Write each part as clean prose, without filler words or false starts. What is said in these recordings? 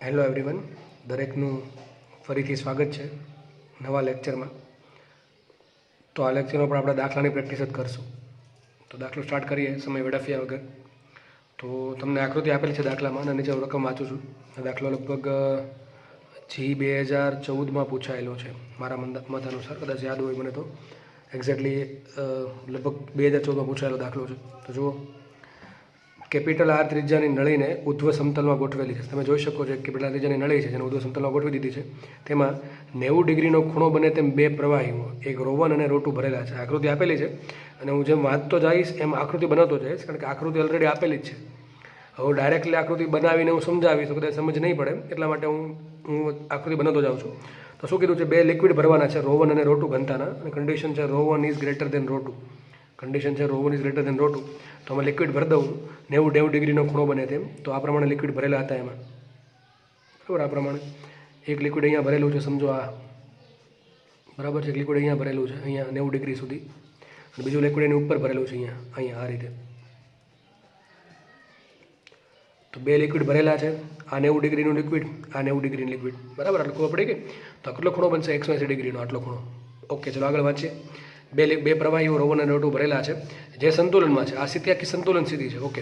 Hello everyone, દરેકનું ફરીથી સ્વાગત છે નવા લેક્ચરમાં. તો આ લેક્ચરમાં પણ આપણે દાખલાની પ્રેક્ટિસ જ કરશું. તો દાખલો સ્ટાર્ટ કરીએ સમય વેડફ્યા વગર. તો તમને આકૃતિ આપેલી છે દાખલામાં અને નીચે રકમ વાંચું છું. આ દાખલો લગભગ જી 2014માં પૂછાયેલો છે મારા મત અનુસાર, કદાચ યાદ હોય મને તો. એક્ઝેક્ટલી લગભગ 2014માં પૂછાયેલો દાખલો છે. તો જુઓ, કેપિટલ આર ત્રિજ્યાની નળીને ઉધ્વ સમતલમાં ગોઠવેલી છે. તમે જોઈ શકો છો કેપિટલ આર ત્રિજ્યાની નળી છે જેને ઉધ્વ સમતલમાં ગોઠવી દીધી છે. તેમાં 90 ડિગ્રીનો ખૂણો બને તેમ બે પ્રવાહીઓ, એક ρ1 અને ρ2 ભરેલા છે. આકૃતિ આપેલી છે અને હું જેમ વાંચતો જઈશ એમ આકૃતિ બનાવતો જઈશ, કારણ કે આકૃતિ ઓલરેડી આપેલી જ છે. હવે ડાયરેક્ટલી આકૃતિ બનાવીને હું સમજાવીશ તો કદાચ સમજ નહીં પડે, એટલા માટે હું આકૃતિ બનાવતો જાઉં છું. તો શું કીધું છે, બે લિક્વિડ ભરવાના છે ρ1 અને ρ2 ઘનતાના, અને કન્ડિશન છે ρ1 ઇઝ ગ્રેટર દેન ρ2. કન્ડિશન છે ρ1 ઇઝ ગ્રેટર દેન ρ2. તો અમે લિક્વિડ ભરી દઉં 90 ડિગ્રીનો ખૂણો બને તેમ. તો આ પ્રમાણે લિક્વિડ ભરેલા હતા એમાં, બરાબર. આ પ્રમાણે એક લિક્વિડ અહીંયા ભરેલું છે, સમજો આ, બરાબર છે. એક લિક્વિડ અહીંયા ભરેલું છે, અહીંયા 90 ડિગ્રી સુધી, અને બીજું લિક્વિડ એની ઉપર ભરેલું છે અહીંયા આ રીતે. તો બે લિક્વિડ ભરેલા છે, આ 90 ડિગ્રીનું લિક્વિડ, આ 90 ડિગ્રીનું લિક્વિડ, બરાબર. આટલું ખબર પડી ગઈ. તો કેટલો ખૂણો બનશે? 180 ડિગ્રીનો આટલો ખૂણો. ઓકે, ચલો આગળ વાંચીએ. બે પ્રવાહીઓ ρ1 અને ρ2 ભરેલા છે જે સંતુલનમાં છે. આ સ્થિતિ આખી સંતુલન સ્થિતિ છે. ઓકે,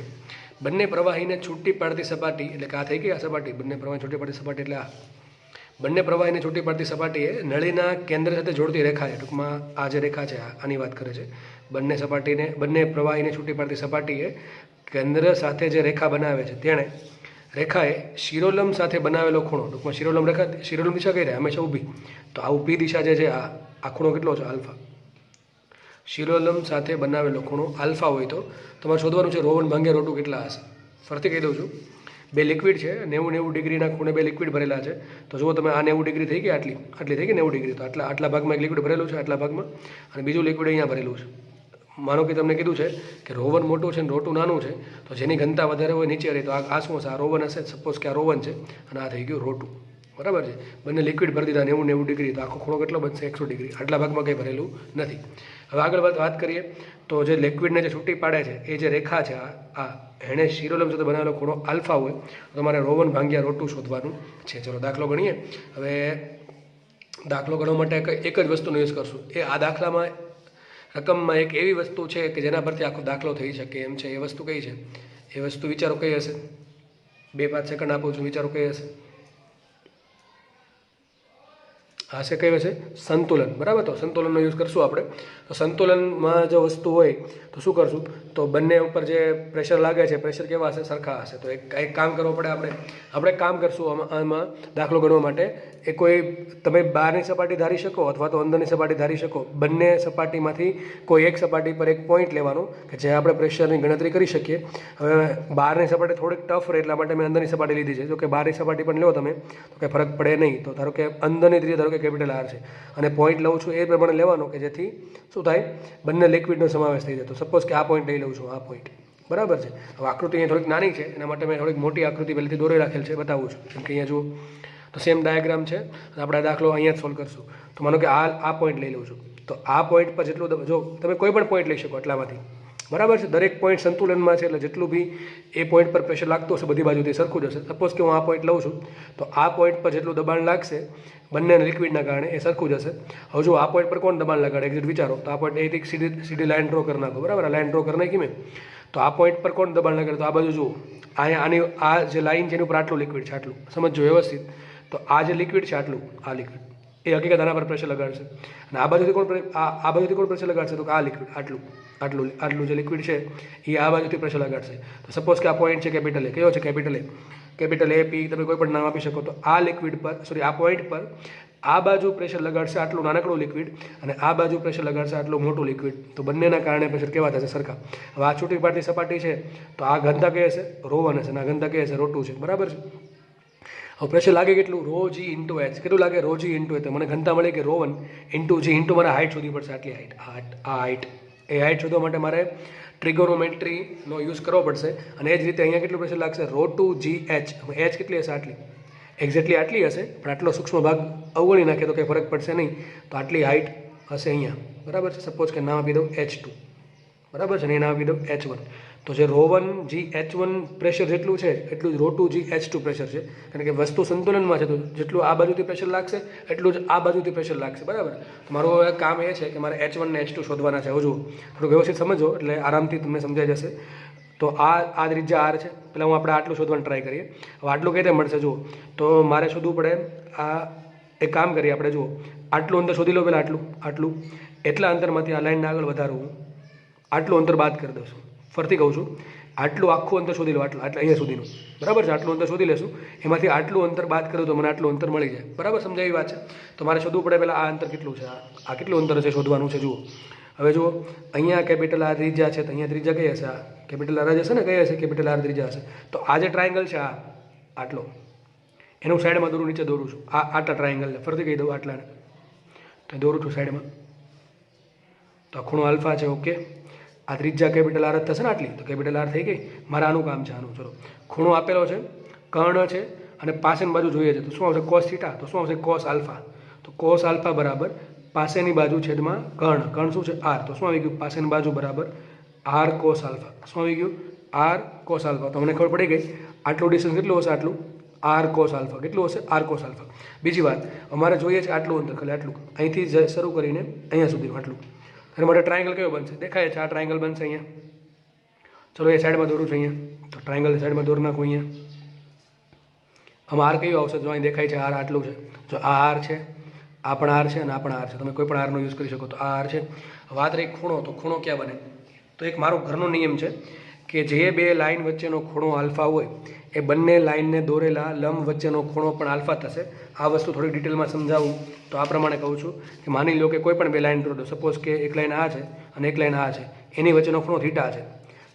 બંને પ્રવાહીને છૂટી પાડતી સપાટી, એટલે કે આ થઈ ગઈ આ સપાટી, બંને પ્રવાહી છૂટી પાડતી સપાટી એટલે આ. બંને પ્રવાહીને છૂટી પાડતી સપાટીએ નળીના કેન્દ્ર સાથે જોડતી રેખા છે. ટૂંકમાં આ જે રેખા છે આની વાત કરે છે. બંને પ્રવાહીને છૂટી પાડતી સપાટીએ કેન્દ્ર સાથે જે રેખા બનાવે છે તેણે રેખાએ શિરોલંબ સાથે બનાવેલો ખૂણો, ટૂંકમાં શિરોલંબ દિશા કઈ રહે? હંમેશા ઊભી. તો આ ઊભી દિશા જે છે આ ખૂણો કેટલો છે? આલ્ફા. શિરોલંબ સાથે બનાવેલો ખૂણો આલ્ફા હોય તો તમારે શોધવાનું છે ρ1 ભાગ્યા ρ2 કેટલા હશે. ફરીથી કહી દઉં છું, બે લિક્વિડ છે, 90 ડિગ્રીના ખૂણે બે લિક્વિડ ભરેલા છે. તો જુઓ તમે, આ 90 ડિગ્રી થઈ ગઈ, આટલી થઈ ગઈ 90 ડિગ્રી. તો આટલા ભાગમાં એક લિક્વિડ ભરેલું છે, આટલા ભાગમાં, અને બીજું લિક્વિડ અહીંયા ભરેલું છે. માનો કે તમને કીધું છે કે ρ1 મોટું છે અને ρ2 નાનું છે, તો જેની ઘનતા વધારે હોય નીચે રહે, તો આ શું હશે? આ ρ1 હશે. સપોઝ કે આ ρ1 છે અને આ થઈ ગયું ρ2, બરાબર છે. બંને લિક્વિડ ભરી દીધા 90 ડિગ્રી, તો આખો ખૂણો કેટલો બનશે? 100 ડિગ્રી. આટલા ભાગમાં કંઈ ભરેલું નથી. હવે આગળ વાત કરીએ તો જે લિક્વિડને જે છૂટી પાડે છે એ જે રેખા છે આ એણે શિરોલંબ સાથે બનાવેલો ખૂણો આલ્ફા હોય તો તમારે ρ1 ભાગ્યા ρ2 શોધવાનું છે. ચલો દાખલો ગણીએ. હવે દાખલો ગણવા માટે એક જ વસ્તુનો યુઝ કરશું. એ આ દાખલામાં રકમમાં એક એવી વસ્તુ છે કે જેના પરથી આખો દાખલો થઈ શકે એમ છે. એ વસ્તુ કઈ છે? એ વસ્તુ વિચારો કઈ હશે? 2-5 સેકન્ડ આપું છું, વિચારો કઈ હશે? આ છે કઈ હશે? સંતુલન, બરાબર. તો સંતુલનનો યુઝ કરશું આપણે. તો સંતુલનમાં જો વસ્તુ હોય તો શું કરશું? તો બંને ઉપર જે પ્રેશર લાગે છે, પ્રેશર કેવા હશે? સરખા હશે. તો એક કામ કરવું પડે આપણે કામ કરશું આમાં દાખલો ગણવા માટે. એ કોઈ તમે બહારની સપાટી ધારી શકો અથવા તો અંદરની સપાટી ધારી શકો. બંને સપાટીમાંથી કોઈ એક સપાટી પર એક પોઈન્ટ લેવાનો કે જે આપણે પ્રેશરની ગણતરી કરી શકીએ. હવે બહારની સપાટી થોડીક ટફ રહે એટલા માટે મેં અંદરની સપાટી લીધી છે. જો કે બહારની સપાટી પણ લો તમે તો કંઈ ફરક પડે નહીં. તો ધારો કે અંદરની ત્રિજ્યા ધારો કે કેપિટલ આર છે અને પોઈન્ટ લઉં છું એ પ્રમાણે લેવાનો કે જેથી શું થાય? બંને લિક્વિડનો સમાવેશ થઈ જાય. તો સપોઝ કે આ પોઈન્ટ લઈ લઉં છું, આ પોઈન્ટ, બરાબર છે. હવે આકૃતિ અહીંયા થોડીક નાની છે, એના માટે મેં થોડીક મોટી આકૃતિ પહેલેથી દોરી રાખેલ છે, બતાવું છું. કેમ કે અહીંયા જુઓ તો સેમ ડાયાગ્રામ છે અને આપણે આ દાખલો અહીંયા જ સોલ્વ કરશું. તો માનો કે આ પોઈન્ટ લઈ લઉં છું. તો આ પોઈન્ટ પર જેટલું, જો તમે કોઈ પણ પોઈન્ટ લઈ શકો આટલામાંથી, બરાબર છે. દરેક પોઈન્ટ સંતુલનમાં છે, એટલે જેટલું બી એ પોઈન્ટ પર પ્રેશર લાગતું હશે બધી બાજુથી સરખું જ હશે. સપોઝ કે હું આ પોઈન્ટ લઉં છું તો આ પોઈન્ટ પર જેટલું દબાણ લાગશે બંને લિક્વિડના કારણે એ સરખું જ હશે. હવે જો આ પોઈન્ટ પર કોણ દબાણ લગાડે? એક્ઝેક્ટ વિચારો. તો આ પોઈન્ટ અહીંથી સીધી લાઈન ડ્રો કરી નાખો, બરાબર. આ લાઈન ડ્રો કરી નાખી મેં. તો આ પોઈન્ટ પર કોણ દબાણ લગાડે? તો આ બાજુ જુઓ, આ જે લાઈન છે એની ઉપર આટલું લિક્વિડ છે, આટલું સમજો વ્યવસ્થિત. તો આ જે લિક્વિડ છે આટલું, આ લિક્વિડ એ હકીકત આના પર પ્રેશર લગાડશે. અને આ બાજુથી કોણ પ્રેશર લગાડશે? તો આ લિક્વિડ આટલું જે લિક્વિડ છે એ આ બાજુથી પ્રેશર લગાડશે. તો સપોઝ કે આ પોઈન્ટ છે કેપિટલ એ. કયો છે? કેપિટલ એ પી, તમે કોઈ પણ નામ આપી શકો. તો આ લિક્વિડ પર, આ પોઈન્ટ પર આ બાજુ પ્રેશર લગાડશે આટલું નાનકડું લિક્વિડ અને આ બાજુ પ્રેશર લગાડશે આટલું મોટું લિક્વિડ. તો બંનેના કારણે પ્રેશર કેવા થશે? સરખા. હવે આ છૂટી પાડતી સપાટી છે તો આ ઘનતા કઈ હશે? ρ1 હશે અને આ ઘનતા કઈ હશે? ρ2 છે, બરાબર છે. હવે પ્રેશર લાગે કેટલું? ρg into H. કેટલું લાગે? ρg into H. તો મને ઘનતા મળી કે ρ1 ઇન્ટુ જી ઇન્ટુ મારે હાઇટ શોધવી પડશે, આટલી હાઇટ. એ હાઇટ શોધવા માટે મારે ટ્રિગોનોમેટ્રીનો યુઝ કરવો પડશે. અને એ જ રીતે અહીંયા કેટલું પ્રેશર લાગશે? ρ2gh. એચ કેટલી હશે? આટલી. એક્ઝેક્ટલી આટલી હશે, પણ આટલો સૂક્ષ્મ ભાગ અવગણી નાખે તો કંઈ ફરક પડશે નહીં. તો આટલી હાઇટ હશે અહીંયા, બરાબર છે. સપોઝ કે નામ આપી દઉં H2, બરાબર છે. ને નામ આપી દઉં H1. તો તો જે ρ1G(H1) પ્રેશર જેટલું છે એટલું જ ρ2G(H2) પ્રેશર છે, કારણ કે વસ્તુ સંતુલનમાં છે. તો જેટલું આ બાજુથી પ્રેશર લાગશે એટલું જ આ બાજુથી પ્રેશર લાગશે, બરાબર. તો મારું હવે કામ એ છે કે મારે H1 ને H2 શોધવાના છે. હવે જુઓ, થોડું વ્યવસ્થિત સમજો એટલે આરામથી તમને સમજાઈ જશે. તો આ ત્રિજ્યા R છે. પહેલાં આપણે આટલું શોધવાનું ટ્રાય કરીએ. હવે આટલું કઈ રીતે મળશે જુઓ, તો મારે શોધવું પડે. આ એક કામ કરીએ આપણે, જુઓ આટલું અંતર શોધી લો. પહેલાં આટલું એટલા અંતરમાંથી આ લાઈનને આગળ વધારવું, આટલું અંતર બાદ કરી દઈશું. ફરતી કહું છું, આટલું આખું અંતર શોધી લો, આટલું અહીંયા સુધીનું, બરાબર છે. આટલું અંતર શોધી લેશું, એમાંથી આટલું અંતર બાદ કરું તો મને આટલું અંતર મળી જાય, બરાબર. સમજાવી વાત છે. તો મારે શોધવું પડે પહેલાં આ અંતર કેટલું છે, આ કેટલું અંતર છે શોધવાનું છે. જુઓ હવે જુઓ, અહીંયા કેપિટલ R ત્રિજ્યા છે, તો અહીંયા ત્રિજ્યા કઈ હશે? આ કેપિટલ R જ હશે ને, કઈ હશે? કેપિટલ R ત્રિજ્યા હશે. તો આ જે ટ્રાયંગલ છે આટલો, એનું સાઈડમાં દોરું, નીચે દોરું છું. આટલા ટ્રાયંગલને ફરતી કહી દઉં, આટલાને તો દોરું છું સાઈડમાં. તો ખૂણો આલ્ફા છે, ઓકે. આ ત્રિજ્યા કેપિટલ R જ થશે ને આટલી, તો કેપિટલ R થઈ ગઈ. મારે આનું કામ છે, આનું. ચલો, ખૂણો આપેલો છે, કર્ણ છે, અને પાસેની બાજુ જોઈએ છે, તો શું આવશે? cos θ. તો શું આવશે? cos alpha. તો cos આલ્ફા બરાબર પાસેની બાજુ છેદમાં કર્ણ શું છે? R. તો શું આવી ગયું? પાસેની બાજુ બરાબર R cos આલ્ફા. શું આવી ગયું? R cos alpha. તો મને ખબર પડી ગઈ આટલું ડિસ્ટન્સ કેટલું હશે? આટલું R cos આલ્ફા. કેટલું હશે? R cos alpha. બીજી વાત, અમારે જોઈએ છે આટલું અંતર, ખાલી આટલું, અહીંથી શરૂ કરીને અહીંયા સુધી આટલું. એના માટે ટ્રાયંગલ કયો બનશે? દેખાય છે આ ટ્રાયંગલ બનશે અહીંયા. ચલો એ સાઈડમાં દોરું છું અહીંયા. તો ટ્રાયંગલ સાઈડમાં દોરી નાખું અહીંયા. આમાં R કયું આવશે? જો અહીં દેખાય છે R આટલું છે. જો આ R છે, આ પણ R છે, અને આ પણ R છે. તમે કોઈ પણ Rનો યુઝ કરી શકો. તો આ R છે. વાત રહી ખૂણો, તો ખૂણો ક્યાં બને? તો એક મારો ઘરનો નિયમ છે કે જે બે લાઇન વચ્ચેનો ખૂણો આલ્ફા હોય એ બંને લાઇનને દોરેલા લંબ વચ્ચેનો ખૂણો પણ આલ્ફા થશે. આ વસ્તુ થોડી ડિટેલમાં સમજાવું તો આ પ્રમાણે કહું છું કે માની લો કે કોઈ પણ બે લાઇન દોરો, સપોઝ કે એક લાઇન આ છે અને એક લાઇન આ છે, એની વચ્ચેનો ખૂણો થીટા છે,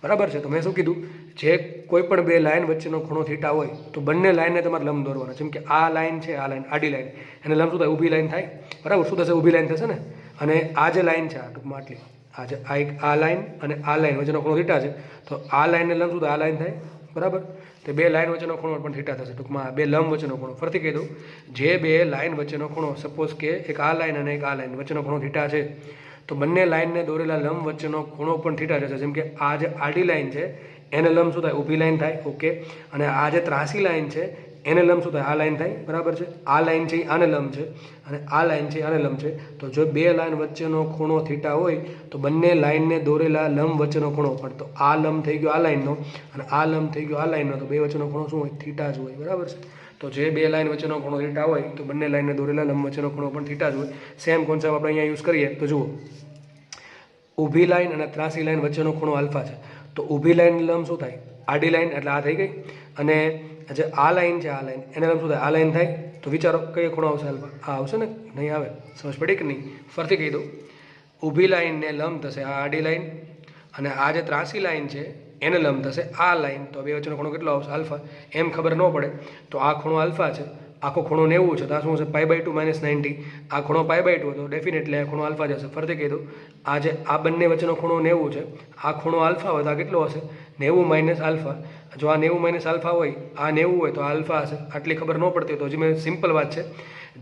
બરાબર છે. તો મેં શું કીધું? જે કોઈ પણ બે લાઇન વચ્ચેનો ખૂણો થીટા હોય તો બંને લાઇનને તમારે લંબ દોરવાના. જેમ કે આ લાઇન છે, આ લાઇન આડી લાઇન, એને લંબ શું થાય? ઊભી લાઇન થાય, બરાબર. શું થશે? ઊભી લાઇન થશે ને. અને આ જે લાઇન છે, આ ટૂંકમાં આટલી, આ લાઇન અને આ લાઇન વચ્ચેનો ખૂણો થીટા છે, તો આ લાઇનને લંબ શું થાય? આ લાઇન થાય, બરાબર. તો બે લાઇન વચ્ચેનો ખૂણો પણ થીટા થશે. ટૂંકમાં બે લંબ વચ્ચેનો ખૂણો. ફરતી કહી દઉં, જે બે લાઇન વચ્ચેનો ખૂણો, સપોઝ કે એક આ લાઇન અને એક આ લાઇન વચ્ચેનો ખૂણો થીટા છે, તો બંને લાઇનને દોરેલા લંબ વચ્ચેનો ખૂણો પણ થીટા થશે. જેમ કે આ જે આડી લાઇન છે એને લંબ શું થાય? ઊભી લાઇન થાય, ઓકે. અને આ જે ત્રાસી લાઇન છે એને લંબ શું થાય? આ લાઇન થાય, બરાબર છે. આ લાઇન છે આને લંબ છે, અને આ લાઇન છે આને લંબ છે. તો જો બે લાઇન વચ્ચેનો ખૂણો થીટા હોય તો બંને લાઇનને દોરેલા લંબ વચ્ચેનો ખૂણો પણ, તો આ લંબ થઈ ગયો આ લાઇનનો અને આ લંબ થઈ ગયો આ લાઇનનો, તો બે વચ્ચેનો ખૂણો શું હોય? થીટા જ હોય, બરાબર છે. તો જે બે લાઇન વચ્ચેનો ખૂણો થીટા હોય તો બંને લાઇનને દોરેલા લંબ વચ્ચેનો ખૂણો પણ થીટા જ હોય. સેમ કોન્સેપ્ટ આપણે અહીંયા યુઝ કરીએ તો જુઓ, ઊભી લાઇન અને ત્રાસી લાઇન વચ્ચેનો ખૂણો આલ્ફા છે, તો ઊભી લાઇન લંબ શું થાય? આડી લાઇન, એટલે આ થઈ ગઈ. અને જે આ લાઇન છે, આ લાઇન, એને લંબ શું થાય? આ લાઇન થાય. તો વિચારો કયો ખૂણો આવશે આલ્ફા? આ આવશે ને? નહીં આવે. સમજ પડી કે નહીં? ફરતી કહી દઉં, ઊભી લાઇનને લંબ થશે આ આડી લાઇન, અને આ જે ત્રાસી લાઇન છે એને લંબ થશે આ લાઇન. તો બે વચ્ચેનો ખૂણો કેટલો આવશે? આલ્ફા. એમ ખબર ન પડે તો આ ખૂણો આલ્ફા છે, આખો ખૂણો 90 છે, તો આ શું હશે? π/2 - 90. આ ખૂણો π/2 તો ડેફિનેટલી આ ખૂણો આલ્ફા જશે. ફરતી કહી દઉં, આ જે આ બંને વચ્ચેનો ખૂણો 90 છે, આ ખૂણો આલ્ફા હોય તો આ કેટલો હશે? 90 - આલ્ફા. જો આ 90 - આલ્ફા હોય, આ 90 હોય તો આ આલ્ફા હશે. આટલી ખબર ન પડતી તો હજી મેં સિમ્પલ વાત છે.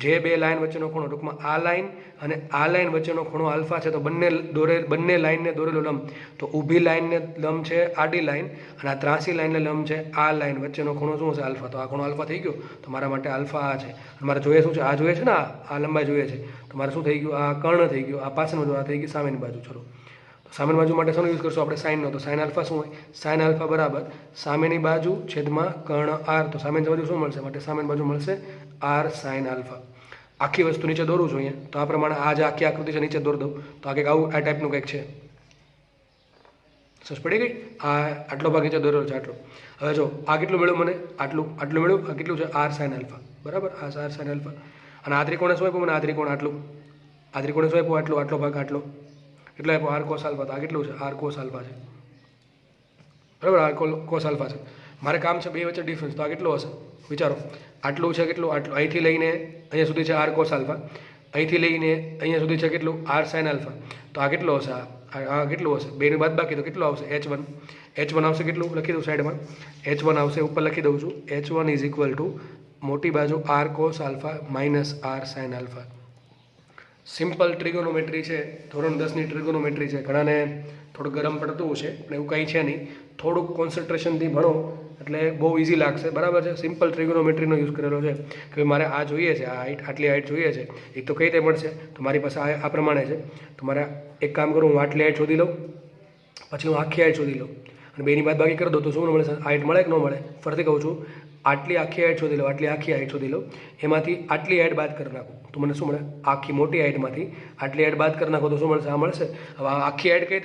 જે બે લાઇન વચ્ચેનો ખૂણો, ટૂંકમાં આ લાઇન અને આ લાઇન વચ્ચેનો ખૂણો આલ્ફા છે, તો બંને લાઇનને દોરેલો લંબ, તો ઊભી લાઇનને લંબ છે આડી લાઇન, અને આ ત્રાસી લાઇનને લંબ છે આ લાઇન, વચ્ચેનો ખૂણો શું હશે? આલ્ફા. તો આ ખૂણો આલ્ફા થઈ ગયો. તો મારા માટે આલ્ફા આ છે. અને મારે જોઈએ શું છે? આ જોઈએ છે ને, આ લંબાઈ જોઈએ છે. તો મારે શું થઈ ગયું? આ કર્ણ થઈ ગયું. આ પાછળનું બાજુ, આ થઈ ગઈ સામેની બાજુ. ચલો, સામેની બાજુ માટે શાનો યુઝ કરશું આપણે? સાઇનનો. તો સાઇન આલ્ફા શું હોય? સાઇન આલ્ફા બરાબર સામેની બાજુ છેદમાં કર્ણ R. તો સામેની બાજુ શું મળશે? માટે સામેની બાજુ મળશે R સાઇન આલ્ફા. આખી વસ્તુ નીચે દોરું છું અહીંયા. તો આ પ્રમાણે આ જે આખી આકૃતિ છે નીચે દોરી દઉં તો આ કંઈક આવું, આ ટાઈપનું કંઈક છે. સમજ પડી ગઈ? આ આટલો ભાગ નીચે દોરેલો છે, આટલો. હવે જો આ કેટલું મળ્યું મને? આટલું મળ્યું. આ કેટલું છે? R સાઇન આલ્ફા, બરાબર. આ R સાઇન આલ્ફા. અને આ ત્રિકોણે શું આપ્યું મને? આ ત્રિકોણ આટલું. આ ત્રિકોણે શું આપ્યું? આટલો ભાગ આટલો. કેટલો આપ્યો? R cos alpha. તો આ કેટલું છે? R cos આલ્ફા છે, બરાબર. R cos આલ્ફા છે. મારે કામ છે બે વચ્ચે ડિફરન્સ. તો આ કેટલો હશે? વિચારો, આટલું છે કેટલું? આટલું. અહીંથી લઈને અહીંયા સુધી છે R cos આલ્ફા, અહીંથી લઈને અહીંયા સુધી છે કેટલું? R sin alpha. તો આ કેટલો હશે? આ કેટલું હશે? બેની બાદબાકી તો કેટલું આવશે? H1 આવશે. કેટલું લખી દઉં સાઈડમાં? H1 આવશે, ઉપર લખી દઉં છું. H1 = મોટી બાજુ R cos alpha minus R sin alpha. Simple trigonometry છે, ધોરણ 10ની ટ્રિગોનોમેટ્રી છે. ઘણાને થોડું ગરમ પડતું છે પણ એવું કંઈ છે નહીં. થોડુંક કોન્સન્ટ્રેશનથી ભણો એટલે બહુ ઇઝી લાગશે, બરાબર છે. સિમ્પલ ટ્રિગોનોમેટ્રીનો યુઝ કરેલો છે કે મારે આ જોઈએ છે, આ હાઇટ આટલી હાઇટ જોઈએ છે, એ તો કઈ રીતે મળશે, તો મારી પાસે આ પ્રમાણે છે. તો મારે એક કામ કરું, હું આટલી હાઇટ શોધી લઉં, પછી હું આખી હાઇટ શોધી લઉં અને બેની બાદ બાકી કરી દઉં તો શું મળે? હાઇટ મળે કે ન મળે? ફરીથી કહું છું, આટલી આખી હાઇટ શોધી લો, આટલી આખી હાઇટ શોધી લો, એમાંથી આટલી હાઇટ બાદ કરી નાખું તો મને શું મળે? આખી મોટી હાઇટમાંથી આટલી હાઇટ બાદ કરી નાખો તો શું મળશે? આ મળશે. હવે આ આખી હાઇટ કઈ,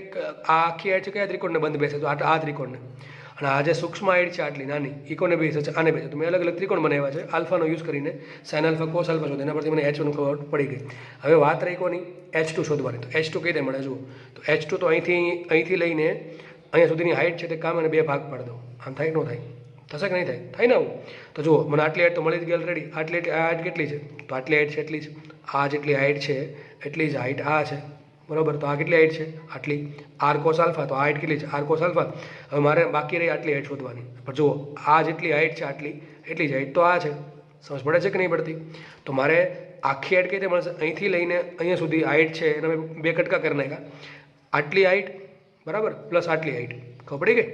આ આખી હાઇટ છે કયા ત્રિકોણને બંધ બેસે? તો આ ત્રિકોણને. અને આ જે સૂક્ષ્મ હાઇટ છે આટલી નાની, એ કોને બેસે છે? આને બેસે. તો મેં અલગ અલગ ત્રિકોણ બનાવ્યા છે આલ્ફાનો યુઝ કરીને, સાઇન આલ્ફા કોસ આલ્ફા શોધે, એના પરથી મને H1 ખબર પડી ગઈ. હવે વાત રહી કોની? H2 શોધવાની. તો H2 કઈ રીતે મળે જુઓ. તો H2 તો અહીંથી લઈને અહીંયા સુધીની હાઇટ છે તે કામ અને બે ભાગ પાડી દો. આમ થાય કે ન થાય? થશે કે નહીં થાય? થાય ને આવું? તો જુઓ, મને આટલી હાઇટ તો મળી જ ગઈ ઓલરેડી. આટલી આ હાઇટ કેટલી છે? તો આટલી હાઇટ છે એટલી જ. આ જેટલી હાઇટ છે એટલી જ હાઇટ આ છે, બરાબર. તો આ કેટલી હાઇટ છે? આટલી. આર કોસ આલ્ફા, તો આ હાઇટ કેટલી છે? R cos alpha. હવે મારે બાકી રહી આટલી હાઇટ શોધવાની. પણ જુઓ, આ જેટલી હાઇટ છે આટલી, એટલી જ હાઇટ તો આ છે. સમજ પડે છે કે નહીં પડતી? તો મારે આખી હાઇટ કઈ રીતે મળશે? અહીંથી લઈને અહીંયા સુધી હાઇટ છે એને બે કટકા કરી નાખ્યા. આટલી હાઇટ, બરાબર, પ્લસ આટલી હાઇટ. ખબર પડી ગઈ?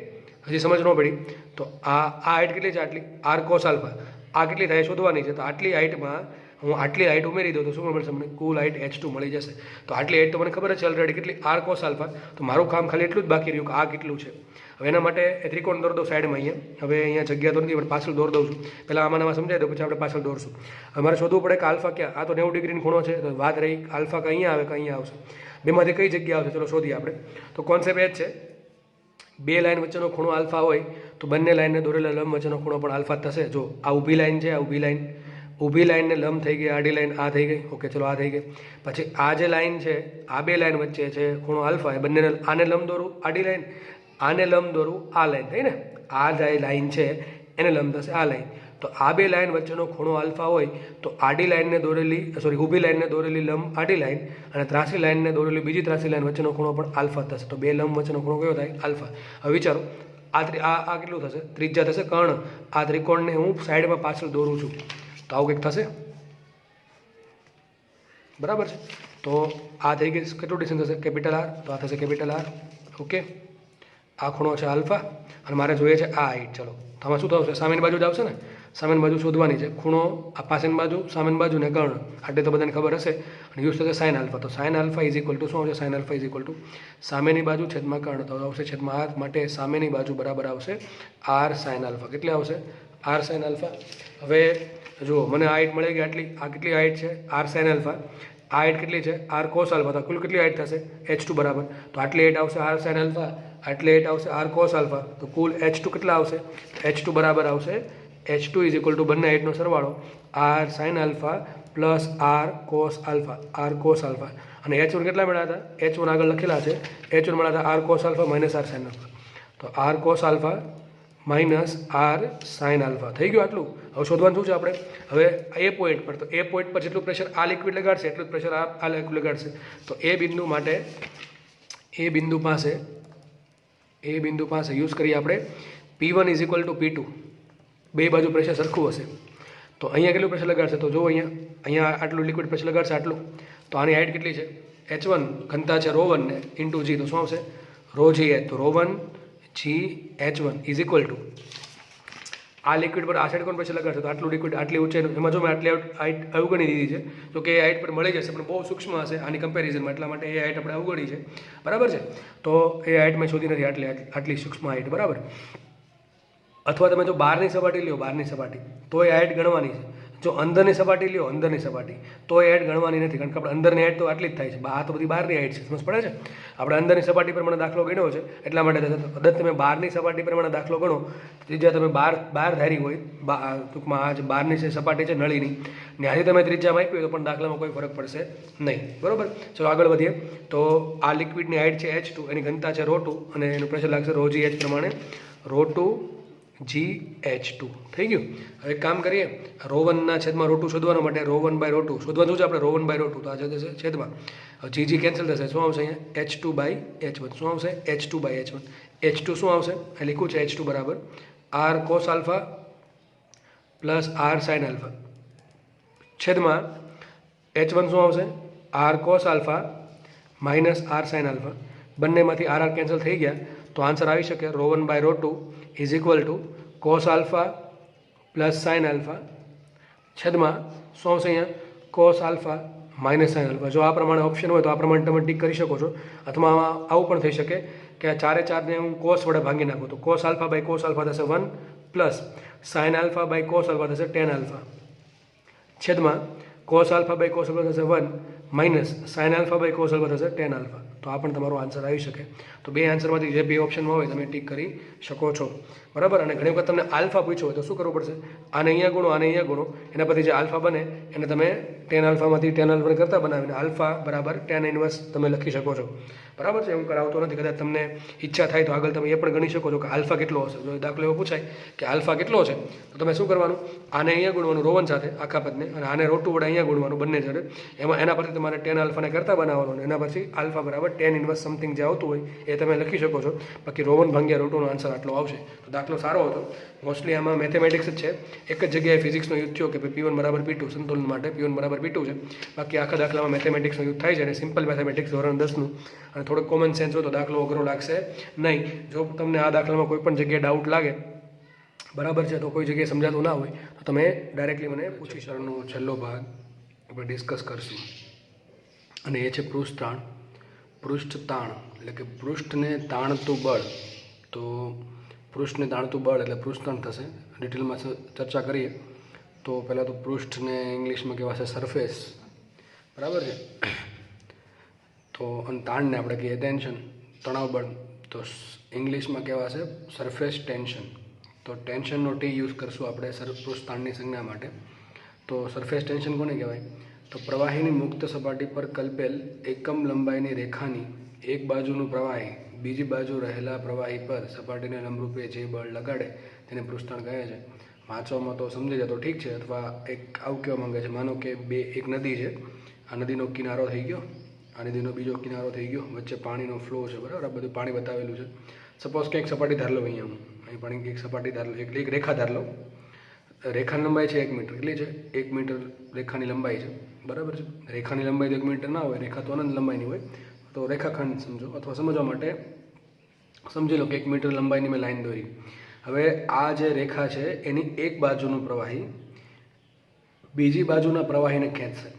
હજી સમજ ન પડી તો આ હાઇટ કેટલી છે? આટલી. આર કોસ આલ્ફા આ કેટલી થાય શોધવાની છે. તો આટલી હાઇટમાં હું આટલી હાઇટ ઉમેરી દઉં તો શું મળશે મને? કુલ હાઇટ H2 મળી જશે. તો આટલી હાઇટ તો મને ખબર છે ઓલરેડી કેટલી? R cos alpha. તો મારું કામ ખાલી એટલું જ બાકી રહ્યું કે આ કેટલું છે. હવે એના માટે ત્રિકોણ દોર દો સાઈડમાં અહીંયા. હવે અહીંયા જગ્યા તો નથી પણ પાછળ દોર દઉં છું. પહેલાં આમાં સમજાય દો, પછી આપણે પાછળ દોરશું. હવે મારે શોધવું પડે કે આલ્ફા ક્યાં? આ તો 90 ડિગ્રીનો ખૂણો છે. તો વાત રહી આલ્ફા કે અહીંયા આવે કે અહીંયા આવશે? બેમાંથી કઈ જગ્યા આવશે? ચલો શોધીએ આપણે. તો કોન્સેપ્ટ એ જ છે, બે લાઇન વચ્ચેનો ખૂણો આલ્ફા હોય તો બંને લાઇનને દોરેલા લંબ વચ્ચેનો ખૂણો પણ આલ્ફા થશે. જો આ ઊભી લાઇન છે, આ ઊભી લાઇનને લંબ થઈ ગઈ, આડી લાઇન આ થઈ ગઈ. ઓકે, ચલો આ થઈ ગઈ. પછી આ જે લાઇન છે, આ બે લાઇન વચ્ચે છે ખૂણો આલ્ફા, એ બંનેને આને લંબ દોરું આડી લાઇન, આને લંબ દોરું આ લાઇન, થઈ ને? આ જે લાઇન છે એને લંબ થશે આ લાઇન. તો આ બે લાઇન વચ્ચેનો ખૂણો આલ્ફા હોય તો આડી લાઇનને દોરેલી, ઊભી લાઇનને દોરેલી લંબ આડી લાઇન અને ત્રાસી લાઇનને દોરેલી બીજી ત્રાસી લાઇન વચ્ચેનો ખૂણો પણ આલ્ફા થશે. તો બે લંબ વચ્ચેનો ખૂણો કયો થાય? આલ્ફા. હવે વિચારો, આ કેટલું થશે? ત્રિજ્યા થશે કર્ણ. આ ત્રિકોણને હું સાઈડમાં પાછળ દોરું છું તો આવું કંઈક થશે, બરાબર છે. તો આ થઈ ગઈ, કેટલું ડિસ્ટન્સ થશે? Capital R. તો આ થશે કેપિટલ આર. ઓકે, આ ખૂણો છે આલ્ફા અને મારે જોઈએ છે આ હાઇટ. ચલો, તો આમાં શું થશે? સામેની બાજુ જ આવશે ને? સામેની બાજુ શોધવાની છે. ખૂણો આ પાસેની બાજુ, સામેની બાજુ ને કર્ણ, આટલે તો બધાને ખબર હશે. અને યુઝ થશે સાઇન આલ્ફા. તો sine alpha is equal two શું આવશે? Sine alpha is equal two સામેની બાજુ છેદમાં કર્ણ. તો આવશે છેદમાં આર, માટે સામેની બાજુ બરાબર આવશે આર સાઇન આલ્ફા. કેટલી આવશે? R sine alpha. હવે જુઓ, મને હાઇટ મળી ગઈ આટલી. આ કેટલી હાઇટ છે? R sine alpha. આ હાઇટ કેટલી છે? R cos alpha. તો કુલ કેટલી હાઇટ થશે? H2 બરાબર. તો આટલી હાઇટ આવશે આર સાઇન આલ્ફા, આટલી હાઇટ આવશે આર કોસ આલ્ફા. તો કુલ H2 કેટલા આવશે? H2 બરાબર આવશે, H2 ઇઝ ઇક્વલ ટુ બંને હાઇટનો સરવાળો R sine alpha plus R cos alpha, R cos alpha. અને H1 કેટલા મળ્યા હતા? H1 આગળ લખેલા છે. H1 મળ્યા હતા R cos alpha minus R sine alpha. તો R cos alpha minus R sine alpha. થઈ ગયું આટલું. હવે શોધવાનું શું છે આપણે? હવે એ પોઈન્ટ પર, તો એ પોઈન્ટ પર જેટલું પ્રેશર આ લિક્વિડ લગાડશે એટલું જ પ્રેશર આ લિક્વિડ લગાડશે. તો એ બિંદુ માટે, એ બિંદુ પાસે યુઝ કરીએ આપણે P1 is equal two P2. બે બાજુ પ્રેશર સરખું હશે. તો અહીંયા કેટલું પ્રેશર લગાડશે? તો જો અહીંયા આટલું લિક્વિડ પ્રેશર લગાડશે આટલું. તો આની હાઇટ કેટલી છે? H1 ઘનતા છે ρ1 ને ઇન્ટુ G. તો શું આવશે? ρg. તો ρ1 G H1 is equal two આ લિક્વિડ પર આ સાઈડ કોણ પ્રેશર લગાડશે? તો આટલું લિક્વિડ આટલી ઊંચાઈનું. એમાં જો મેં આટલી હાઇટ અવગણી દીધી છે, તો કે એ હાઇટ પર મળી જશે પણ બહુ સૂક્ષ્મ હશે આની કમ્પેરિઝનમાં, એટલા માટે એ હાઇટ આપણે અવગણી છે, બરાબર છે. તો એ હાઇટ મેં શોધી નથી આટલી સૂક્ષ્મ હાઇટ, બરાબર. અથવા તમે જો બહારની સપાટી લ્યો, બહારની સપાટી, તો એ હાઇટ ગણવાની છે. જો અંદરની સપાટી લ્યો, અંદરની સપાટી, તો એ હાઇટ ગણવાની નથી, કારણ કે આપણે અંદરની હાઇટ તો આટલી જ થાય છે. આ તો બધી બહારની હાઇટ છે, સમજ પડે છે? આપણે અંદરની સપાટી પ્રમાણે દાખલો ગણ્યો છે એટલા માટે કદાચ તમે બહારની સપાટી પ્રમાણે દાખલો ગણો, ત્રિજ્યા તમે બહાર ધારી હોય, ટૂંકમાં આ જે બહારની છે સપાટી છે નળીની, ને આજે તમે ત્રિજ્યા માપી હોય તો પણ દાખલામાં કોઈ ફરક પડશે નહીં, બરાબર. ચલો આગળ વધીએ. તો આ લિક્વિડની હાઇટ છે H2, એની ઘનતા છે ρ2 અને એનું પ્રેશર લાગશે ρgh પ્રમાણે, ρ2 GH2. થઈ ગયું. હવે કામ કરીએ, ρ1 છેદમાં ρ2 શોધવા માટે ρ1 બાય ρ2 શોધવાનું છે આપણે. ρ1 બાય ρ2 તો આ જશે છેદમાં, GG કેન્સલ થશે. શું આવશે અહીંયા? H2 by H1. શું આવશે? H2 by H1. H2 શું આવશે? આ લખ્યું છે H2 બરાબર R cos alpha plus R sine alpha છેદમાં H1 શું આવશે? R cos alpha minus R sine alpha. બંનેમાંથી આર કેન્સલ થઈ ગયા તો આન્સર આવી શકે ρ1/ρ2 is equal to cos alpha plus sine alpha છેદમાં શું આવશે અહીંયા cos alpha minus sine alpha. જો આ પ્રમાણે ઓપ્શન હોય તો આ પ્રમાણે તમે ટીક કરી શકો છો. અથવા આમાં આવું પણ થઈ શકે કે આ ચારે ચારને હું કોસ વડે ભાંગી નાખું તો cos alpha by cos alpha થશે 1 plus sine alpha by cos alpha થશે ટેન આલ્ફા છેદમાં cos alpha by cos alpha થશે 1 minus sine alpha by cos alpha થશે ટેન આલ્ફા. તો આ પણ તમારો આન્સર આવી શકે. તો બે આન્સરમાંથી જે બે ઓપ્શનમાં હોય તમે ટીક કરી શકો છો, બરાબર. અને ઘણી વખત તમને આલ્ફા પૂછ્યો હોય તો શું કરવું પડશે, આને અહીંયા ગુણો આને અહીંયા ગુણો, એના પરથી જે આલ્ફા બને એને તમે ટેન આલ્ફામાંથી ટેન આલ્ફા કરતાં બનાવીને આલ્ફા બરાબર ટેન ઇન્વર્સ તમે લખી શકો છો, બરાબર છે. હું કરાવતો નથી, કદાચ તમને ઈચ્છા થાય તો આગળ તમે એ પણ ગણી શકો છો કે આલ્ફા કેટલો હશે. જો દાખલો એવો પૂછાય કે આલ્ફા કેટલો છે તો તમે શું કરવાનું, આને અહીંયા ગુણવાનું રોવન સાથે આખા પદને, અને આને રોટુ વડે અહીંયા ગુણવાનું બંને જોડે. એમાં એના પરથી તમારે ટેન આલ્ફાને કરતાં બનાવવાનું, એના પછી આલ્ફા બરાબર ટેન ઇન્વર્સ સમથિંગ જે આવતું હોય એ તમે લખી શકો છો. બાકી રોવન ભાંગ્યા રોટુનો આન્સર આટલો આવશે. તો દાખલો સારો હતો. મોસ્ટલી આમાં મેથેમેટિક્સ જ છે. એક જ જગ્યાએ ફિઝિક્સનો યુઝ થયો કે P1 બરાબર P2 સંતુલન માટે P1 બરાબર P2 છે. બાકી આખા દાખલામાં મેથેમેટિક્સનો યુઝ થાય છે અને સિમ્પલ મેથેમેટિક્સ ધોરણ 10નું અને થોડુંક કોમન સેન્સ હોય તો દાખલો અઘરો લાગશે નહીં. જો તમને આ દાખલામાં કોઈ પણ જગ્યાએ ડાઉટ લાગે, બરાબર છે, તો કોઈ જગ્યાએ સમજાતું ના હોય તો તમે ડાયરેક્ટલી મને પૂછી શકવાનો છેલ્લો ભાગ આપણે ડિસ્કસ કરશું અને એ છે પૃષ્ઠતાણ. પૃષ્ઠતાણ એટલે કે પૃષ્ઠને તાણતું બળ. તો પૃષ્ઠને તાણતું બળ એટલે પૃષ્ઠતાણ થશે. ડિટેલમાં ચર્ચા કરીએ તો પહેલાં તો પૃષ્ઠને ઇંગ્લિશમાં કહેવાશે સરફેસ, બરાબર છે. તો અને તાણને આપણે કહીએ ટેન્શન, તણાવ બળ, તો ઇંગ્લિશમાં કહેવાશે સરફેસ ટેન્શન. તો ટેન્શનનો ટી યુઝ કરશું આપણે પૃષ્ઠતાણની સંજ્ઞા માટે. તો સરફેસ ટેન્શન કોને કહેવાય, તો પ્રવાહીની મુક્ત સપાટી પર કલ્પેલ એકમ લંબાઈની રેખાની એક બાજુનું પ્રવાહી બીજી બાજુ રહેલા પ્રવાહી પર સપાટીને લંબરૂપે જે બળ લગાડે તેને પૃષ્ઠતાણ કહે છે. વાંચવામાં તો સમજી જાય તો ઠીક છે, અથવા એક આવું કહેવા માંગે છે, માનો કે એક નદી છે, આ નદીનો કિનારો થઈ ગયો, આ નદીનો બીજો કિનારો થઈ ગયો, વચ્ચે પાણીનો ફ્લો છે, બરાબર. આ બધું પાણી બતાવેલું છે. સપોઝ કે એક સપાટી ધાર લો, અહીંયા હું અહીં પાણી એક સપાટી ધાર લો, એક રેખા ધાર લો. રેખાની લંબાઈ છે 1 મીટર. કેટલી છે? 1 મીટર રેખાની લંબાઈ છે, બરાબર છે. રેખાની લંબાઈ તો 1 મીટર ના હોય, રેખા તો અનંત લંબાઈની હોય. તો રેખાખંડ સમજો, અથવા સમજવા માટે સમજી લો કે 1 મીટર લંબાઈની મેં લાઈન દોરી. હવે આ જે રેખા છે એની એક બાજુનું પ્રવાહી બીજી બાજુના પ્રવાહીને ખેંચશે,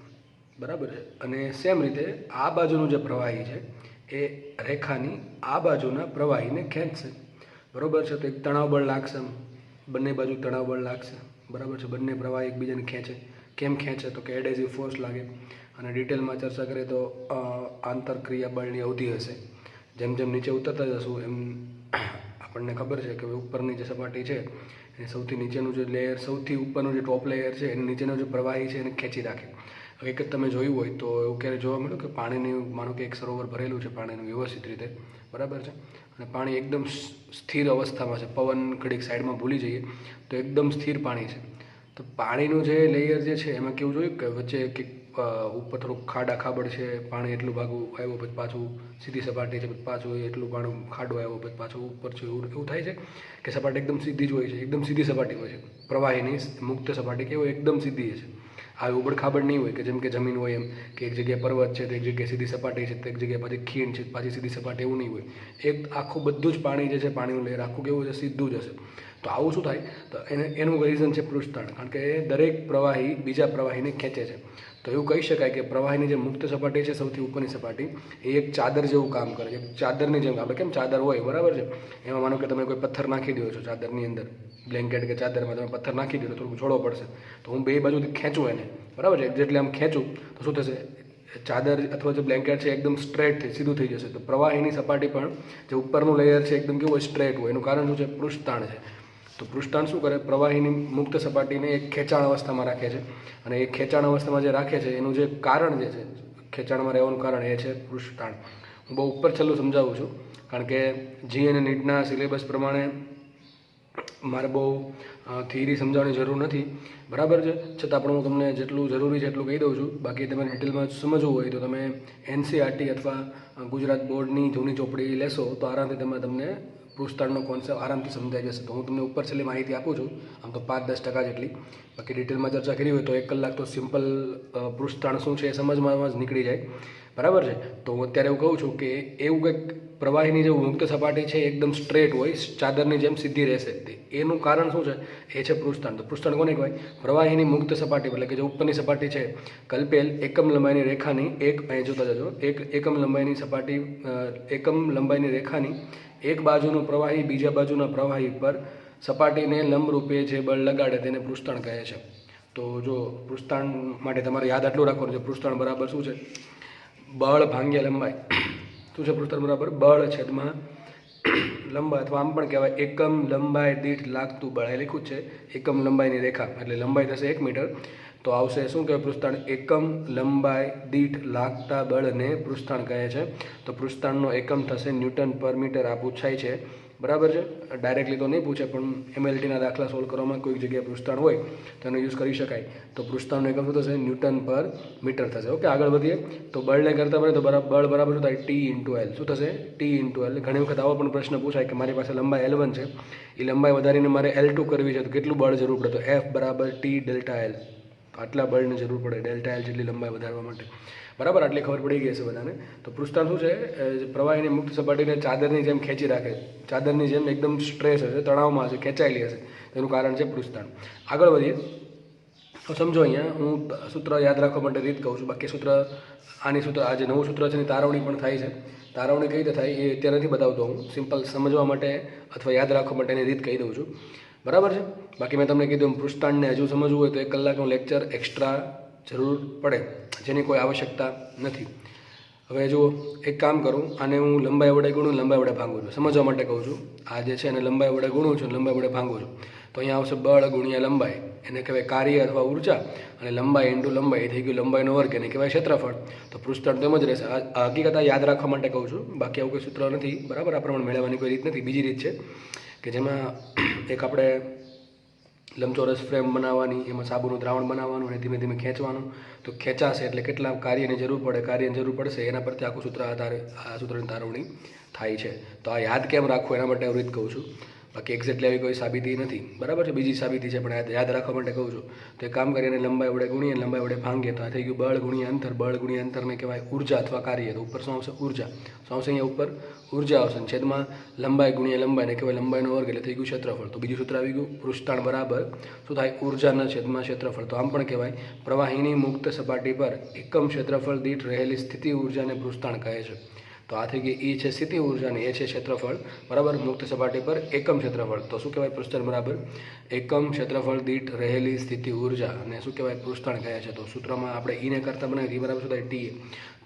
બરાબર છે. અને સેમ રીતે આ બાજુનું જે પ્રવાહી છે એ રેખાની આ બાજુના પ્રવાહીને ખેંચશે, બરાબર છે. તો એક તણાવ બળ લાગશે, બંને બાજુ તણાવ બળ લાગશે, બરાબર છે. બંને પ્રવાહી એકબીજાને ખેંચે. કેમ ખેંચે તો કે એડહેસિવ ફોર્સ લાગે. અને ડિટેલમાં ચર્ચા કરીએ તો આંતરક્રિયા બળની અવધિ હશે. જેમ જેમ નીચે ઉતરતા જશું એમ આપણને ખબર છે કે ઉપરની જે સપાટી છે એ સૌથી નીચેનું જે લેયર, સૌથી ઉપરનું જે ટોપ લેયર છે એની નીચેનો જે પ્રવાહી છે એને ખેંચી રાખે. એક જ તમે જોયું હોય તો એવું ક્યારે જોવા મળ્યું કે પાણીની, માનો કે એક સરોવર ભરેલું છે પાણીનું વ્યવસ્થિત રીતે, બરાબર છે, અને પાણી એકદમ સ્થિર અવસ્થામાં છે. પવન ઘડીક સાઈડમાં ભૂલી જઈએ તો એકદમ સ્થિર પાણી છે. તો પાણીનું જે લેયર જે છે એમાં કેવું જોયું કે વચ્ચે કે ઉપર થોડુંક ખાડા ખાબડ છે, પાણી એટલું ભાગું આવ્યું, પછી પાછું સીધી સપાટી છે, પછી પાછું એટલું પાણી ખાડું આવ્યું, પછી પાછું ઉપર છે. એવું થાય છે કે સપાટી એકદમ સીધી જ હોય છે, એકદમ સીધી સપાટી હોય છે. પ્રવાહીની મુક્ત સપાટી કેવું એકદમ સીધી છે, આવી ઉબડ ખાબડ નહીં હોય કે જેમ કે જમીન હોય એમ કે એક જગ્યાએ પર્વત છે તો એક જગ્યાએ સીધી સપાટી છે, તો એક જગ્યાએ પાછી ખીણ છે પાછી સીધી સપાટી, એવું નહીં હોય. એક આખું બધું જ પાણી જે છે, પાણીનું લેયર આખું કેવું છે, સીધું જ હશે. તો આવું શું થાય, તો એનું રીઝન છે પૃષ્ઠતાણ, કારણ કે દરેક પ્રવાહી બીજા પ્રવાહીને ખેંચે છે. તો એવું કહી શકાય કે પ્રવાહીની જે મુક્ત સપાટી છે, સૌથી ઉપરની સપાટી, એ એક ચાદર જેવું કામ કરે છે. ચાદરની જેમ આપણે કેમ ચાદર હોય, બરાબર છે, એમાં માનો કે તમે કોઈ પથ્થર નાખી દો છો ચાદરની અંદર, બ્લેન્કેટ કે ચાદરમાં તમે પથ્થર નાખી દો તો થોડુંક છોડવો પડશે. તો હું બે બાજુથી ખેંચું એને, બરાબર છે, જેટલે આમ ખેંચું તો શું થશે, ચાદર અથવા જે બ્લેન્કેટ છે એકદમ સ્ટ્રેટ સીધું થઈ જશે. તો પ્રવાહીની સપાટી પણ જે ઉપરનું લેયર છે એકદમ કેવું હોય, સ્ટ્રેટ હોય. એનું કારણ શું છે, પૃષ્ઠતાણ છે. તો પૃષ્ઠતાણ શું કરે, પ્રવાહીની મુક્ત સપાટીને એક ખેંચાણ અવસ્થામાં રાખે છે. અને એ ખેંચાણ અવસ્થામાં જે રાખે છે એનું જે કારણ જે છે, ખેંચાણમાં રહેવાનું કારણ એ છે પૃષ્ઠતાણ. હું બહુ ઉપર છેલ્લું સમજાવું છું કારણ કે જી અને નીટના સિલેબસ પ્રમાણે મારે બહુ થિયરી સમજાવવાની જરૂર નથી, બરાબર છે. છતાં પણ હું તમને જેટલું જરૂરી છે એટલું કહી દઉં છું. બાકી તમે ડિટેલમાં સમજવું હોય તો તમે NCERT અથવા ગુજરાત બોર્ડની જૂની ચોપડી લેશો તો આરામથી તમને પૃષ્ઠતાણનો કોન્સેપ્ટ આરામથી સમજાઈ જશે. તો હું તમને ઉપર છેલ્લી માહિતી આપું છું, આમ તો 5-10% જેટલી. બાકી ડિટેલમાં ચર્ચા કરી હોય તો 1 કલાક તો સિમ્પલ પૃષ્ઠતાણ શું છે એ સમજવામાં જ નીકળી જાય, બરાબર છે. તો હું અત્યારે એવું કહું છું કે એવું કંઈક પ્રવાહીની જે મુક્ત સપાટી છે એકદમ સ્ટ્રેટ હોય, ચાદરની જેમ સીધી રહેશે. એનું કારણ શું છે? એ છે પૃષ્ઠાંત. તો પૃષ્ઠાંત કોને કહેવાય? પ્રવાહીની મુક્ત સપાટી, એટલે કે જે ઉપરની સપાટી છે કલ્પેલ એકમ લંબાઈની રેખાની અહીં જોતા જજો, એકમ લંબાઈની સપાટી, એકમ લંબાઈની રેખાની એક બાજુનું પ્રવાહી બીજા બાજુના પ્રવાહી પર સપાટીને લંબરૂપે જે બળ લગાડે તેને પૃષ્ઠાંત કહે છે. તો જો પૃષ્ઠાંત માટે તમારે યાદ આટલું રાખવાનું છે, પૃષ્ઠાંત બરાબર શું છે? બળ ભાગ્યા લંબાઈ. શું છે પૃષ્ઠાંત બરાબર? બળ છેદમાં લંબાઈ, અથવા આમ પણ કહેવાય એકમ લંબાઈ દીઠ લાગતું બળ. એ લખ્યું છે એકમ લંબાઈની રેખા, એટલે લંબાઈ થશે 1 મીટર. તો આવશે શું કહેવાય પૃષ્ઠાંત? એકમ લંબાઈ દીઠ લાગતા બળને પૃષ્ઠાંત કહે છે. તો પૃષ્ઠાંતનો એકમ થશે ન્યૂટન પર મીટર. આ પૂછાય છે, બરાબર છે. ડાયરેક્ટલી તો નહીં પૂછે, પણ MLTના દાખલા સોલ્વ કરવામાં કોઈક જગ્યાએ પૃષ્ઠાંત હોય તો એનો યુઝ કરી શકાય. તો પૃષ્ઠાંતનો એકમ શું થશે? ન્યૂટન પર મીટર થશે. ઓકે, આગળ વધીએ. તો બળને કરતા પડે તો બળ બરાબર શું થાય? T×L. શું થશે? T×L. ઘણી વખત આવો પણ પ્રશ્ન પૂછાય કે મારી પાસે લંબાઈ L1 છે, એ લંબાઈ વધારીને મારે L2 કરવી છે, તો કેટલું બળ જરૂર પડે? તો F બરાબર T∆L. આટલા બળની જરૂર પડે ∆L જેટલી લંબાઈ વધારવા માટે. બરાબર, આટલી ખબર પડી ગઈ છે બધાને. તો પૃષ્ઠાંત શું છે? પ્રવાહીની મુક્ત સપાટીને ચાદરની જેમ ખેંચી રાખે, ચાદરની જેમ એકદમ સ્ટ્રેસ હશે, તણાવમાં હશે, ખેંચાયેલી હશે. તેનું કારણ છે પૃષ્ઠાંત. આગળ વધીએ. તો સમજો, અહીંયા હું સૂત્ર યાદ રાખવા માટે રીત કહું છું. બાકી સૂત્ર, આ જે નવું સૂત્ર છે એની તારવણી પણ થાય છે. તારવણી કઈ રીતે થાય એ અત્યારે નથી બતાવતો હું, સિમ્પલ સમજવા માટે અથવા યાદ રાખવા માટેની રીત કહી દઉં છું. બરાબર છે. બાકી મેં તમને કીધું પૃષ્ઠાંતને હજુ સમજવું હોય તો 1 કલાકનું લેક્ચર એક્સ્ટ્રા જરૂર પડે, જેની કોઈ આવશ્યકતા નથી. હવે જુઓ, એક કામ કરું, આને હું લંબાઈ વડે ગુણું, લંબાઈ વડે ભાંગું છું. સમજવા માટે કહું છું. આ જે છે એને લંબાઈ વડે ગુણું છું, લંબાઈ વડે ભાંગું છું. તો અહીંયા આવશે બળ ગુણ્યા લંબાઈ, એને કહેવાય કાર્ય અથવા ઉર્જા, અને લંબાઈ ઇન્ટુ લંબાઈ થઈ ગયું લંબાઈનો વર્ગ, એને કહેવાય ક્ષેત્રફળ. તો પૃષ્ઠાંત તો એમ જ રહેશે. આ હકીકત યાદ રાખવા માટે કહું છું, બાકી આવું કોઈ સૂત્ર નથી. બરાબર, આ પ્રમાણે મેળવવાની કોઈ રીત નથી. બીજી રીત છે કે જેમાં એક આપણે લંબચોરસ ફ્રેમ બનાવવાની, એમાં સાબુનું દ્રાવણ બનાવવાનું અને ધીમે ધીમે ખેંચવાનું. તો ખેંચાશે એટલે કેટલા કાર્યની જરૂર પડે, કાર્યની જરૂર પડશે, એના પરથી આખું સૂત્ર આ સૂત્રની તારવણી થાય છે. તો આ યાદ કેમ રાખવું એના માટે હું રીત કહું છું. બાકી એક્ઝેક્ટલી આવી કોઈ સાબિતી નથી. બરાબર છે, બીજી સાબિતી છે, પણ યાદ રાખવા માટે કહું છું. તો એક કામ કરીને લંબાઈ વડે ગુણીએ, લંબાઈ વડે ભાંગીએ, તો આ થઈ ગયું બળ ગુણ્યા અંતર. બળ ગુણ્યા અંતરને કહેવાય ઉર્જા અથવા કાર્ય. તો ઉપર શું આવશે? ઉર્જા. શું આવશે? અહીંયા ઉપર ઉર્જા આવશે. છેદમાં લંબાઈ ગુણ્યા લંબાઈને કહેવાય લંબાઈનો વર્ગ, એટલે થઈ ગયું ક્ષેત્રફળ. તો બીજું સૂત્ર આવી ગયું, પૃષ્ઠાંત બરાબર શું થાય? ઉર્જાના છેદમાં ક્ષેત્રફળ. તો આમ પણ કહેવાય પ્રવાહીની મુક્ત સપાટી પર એકમ ક્ષેત્રફળ દીઠ રહેલી સ્થિતિ ઉર્જાને પૃષ્ઠાંત કહે છે. તો આ થઈ ગઈ E છે સ્થિતિ ઉર્જા અને એ છે ક્ષેત્રફળ. બરાબર, મુક્ત સપાટી પર એકમ ક્ષેત્રફળ. તો શું કહેવાય? પૃષ્ઠાંત બરાબર એકમ ક્ષેત્રફળ દીઠ રહેલી સ્થિતિ ઉર્જા, અને શું કહેવાય? પૃષ્ઠાંત કહે છે. તો સૂત્રમાં આપણે E ને કરતા બનાવીએ, બરાબર શું થાય? TA.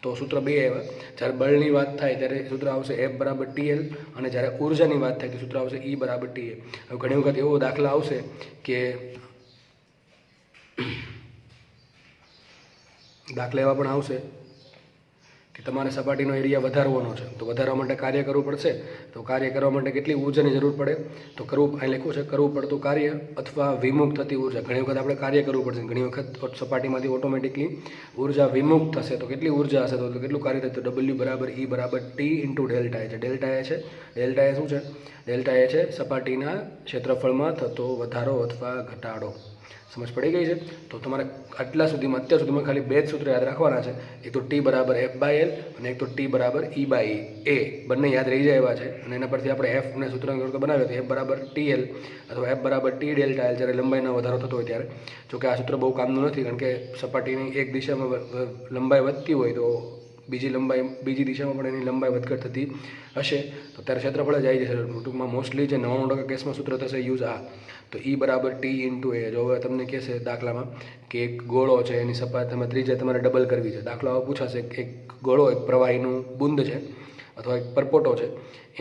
તો સૂત્ર 2 આવ્યા. જ્યારે બળની વાત થાય ત્યારે સૂત્ર આવશે F બરાબર TL, અને જ્યારે ઉર્જાની વાત થાય તો સૂત્ર આવશે E બરાબર TA. હવે ઘણી વખત એવો દાખલા આવશે કે દાખલા એવા પણ આવશે કે તમારે સપાટીનો એરિયા વધારવાનો છે, તો વધારવા માટે કાર્ય કરવું પડશે. તો કાર્ય કરવા માટે કેટલી ઉર્જાની જરૂર પડે? તો અહીં લખ્યું છે કરવું પડતું કાર્ય અથવા વિમુખ થતી ઉર્જા. ઘણી વખત આપણે કાર્ય કરવું પડશે, ઘણી વખત સપાટીમાંથી ઓટોમેટિકલી ઉર્જા વિમુખ થશે. તો કેટલી ઉર્જા હશે? તો કેટલું કાર્ય થશે? તો W બરાબર E બરાબર T × ડેલ્ટા એ છે. ડેલ્ટા એ છે, ડેલ્ટા એ શું છે? ડેલ્ટા એ છે સપાટીના ક્ષેત્રફળમાં થતો વધારો અથવા ઘટાડો. સમજ પડી ગઈ છે? તો તમારે અત્યાર સુધીમાં ખાલી 2 જ સૂત્ર યાદ રાખવાના છે. એક તો T બરાબર F/L અને એક તો T બરાબર E/A. બંને યાદ રહી જાય એવા છે. અને એના પરથી આપણે F ને સૂત્ર બનાવ્યો તો F બરાબર TL અથવા F બરાબર T∆L જ્યારે લંબાઈનો વધારો થતો હોય ત્યારે. જોકે આ સૂત્ર બહુ કામનું નથી, કારણ કે સપાટીની એક દિશામાં લંબાઈ વધતી હોય તો બીજી દિશામાં પણ એની લંબાઈ વધઘટ થતી હશે, તો ત્યારે ક્ષેત્રફળ જ આવી જશે. ટૂંકમાં મોસ્ટલી જે 99% કેસમાં સૂત્ર થશે યુઝ આ. તો E બરાબર T × A. જો હવે તમને કહેશે દાખલામાં કે એક ગોળો છે, એની સપાટી ત્રિજ્યા તમારે ડબલ કરવી છે. દાખલો પૂછાશે કે એક ગોળો, એક પ્રવાહીનું બુંદ છે અથવા એક પરપોટો છે,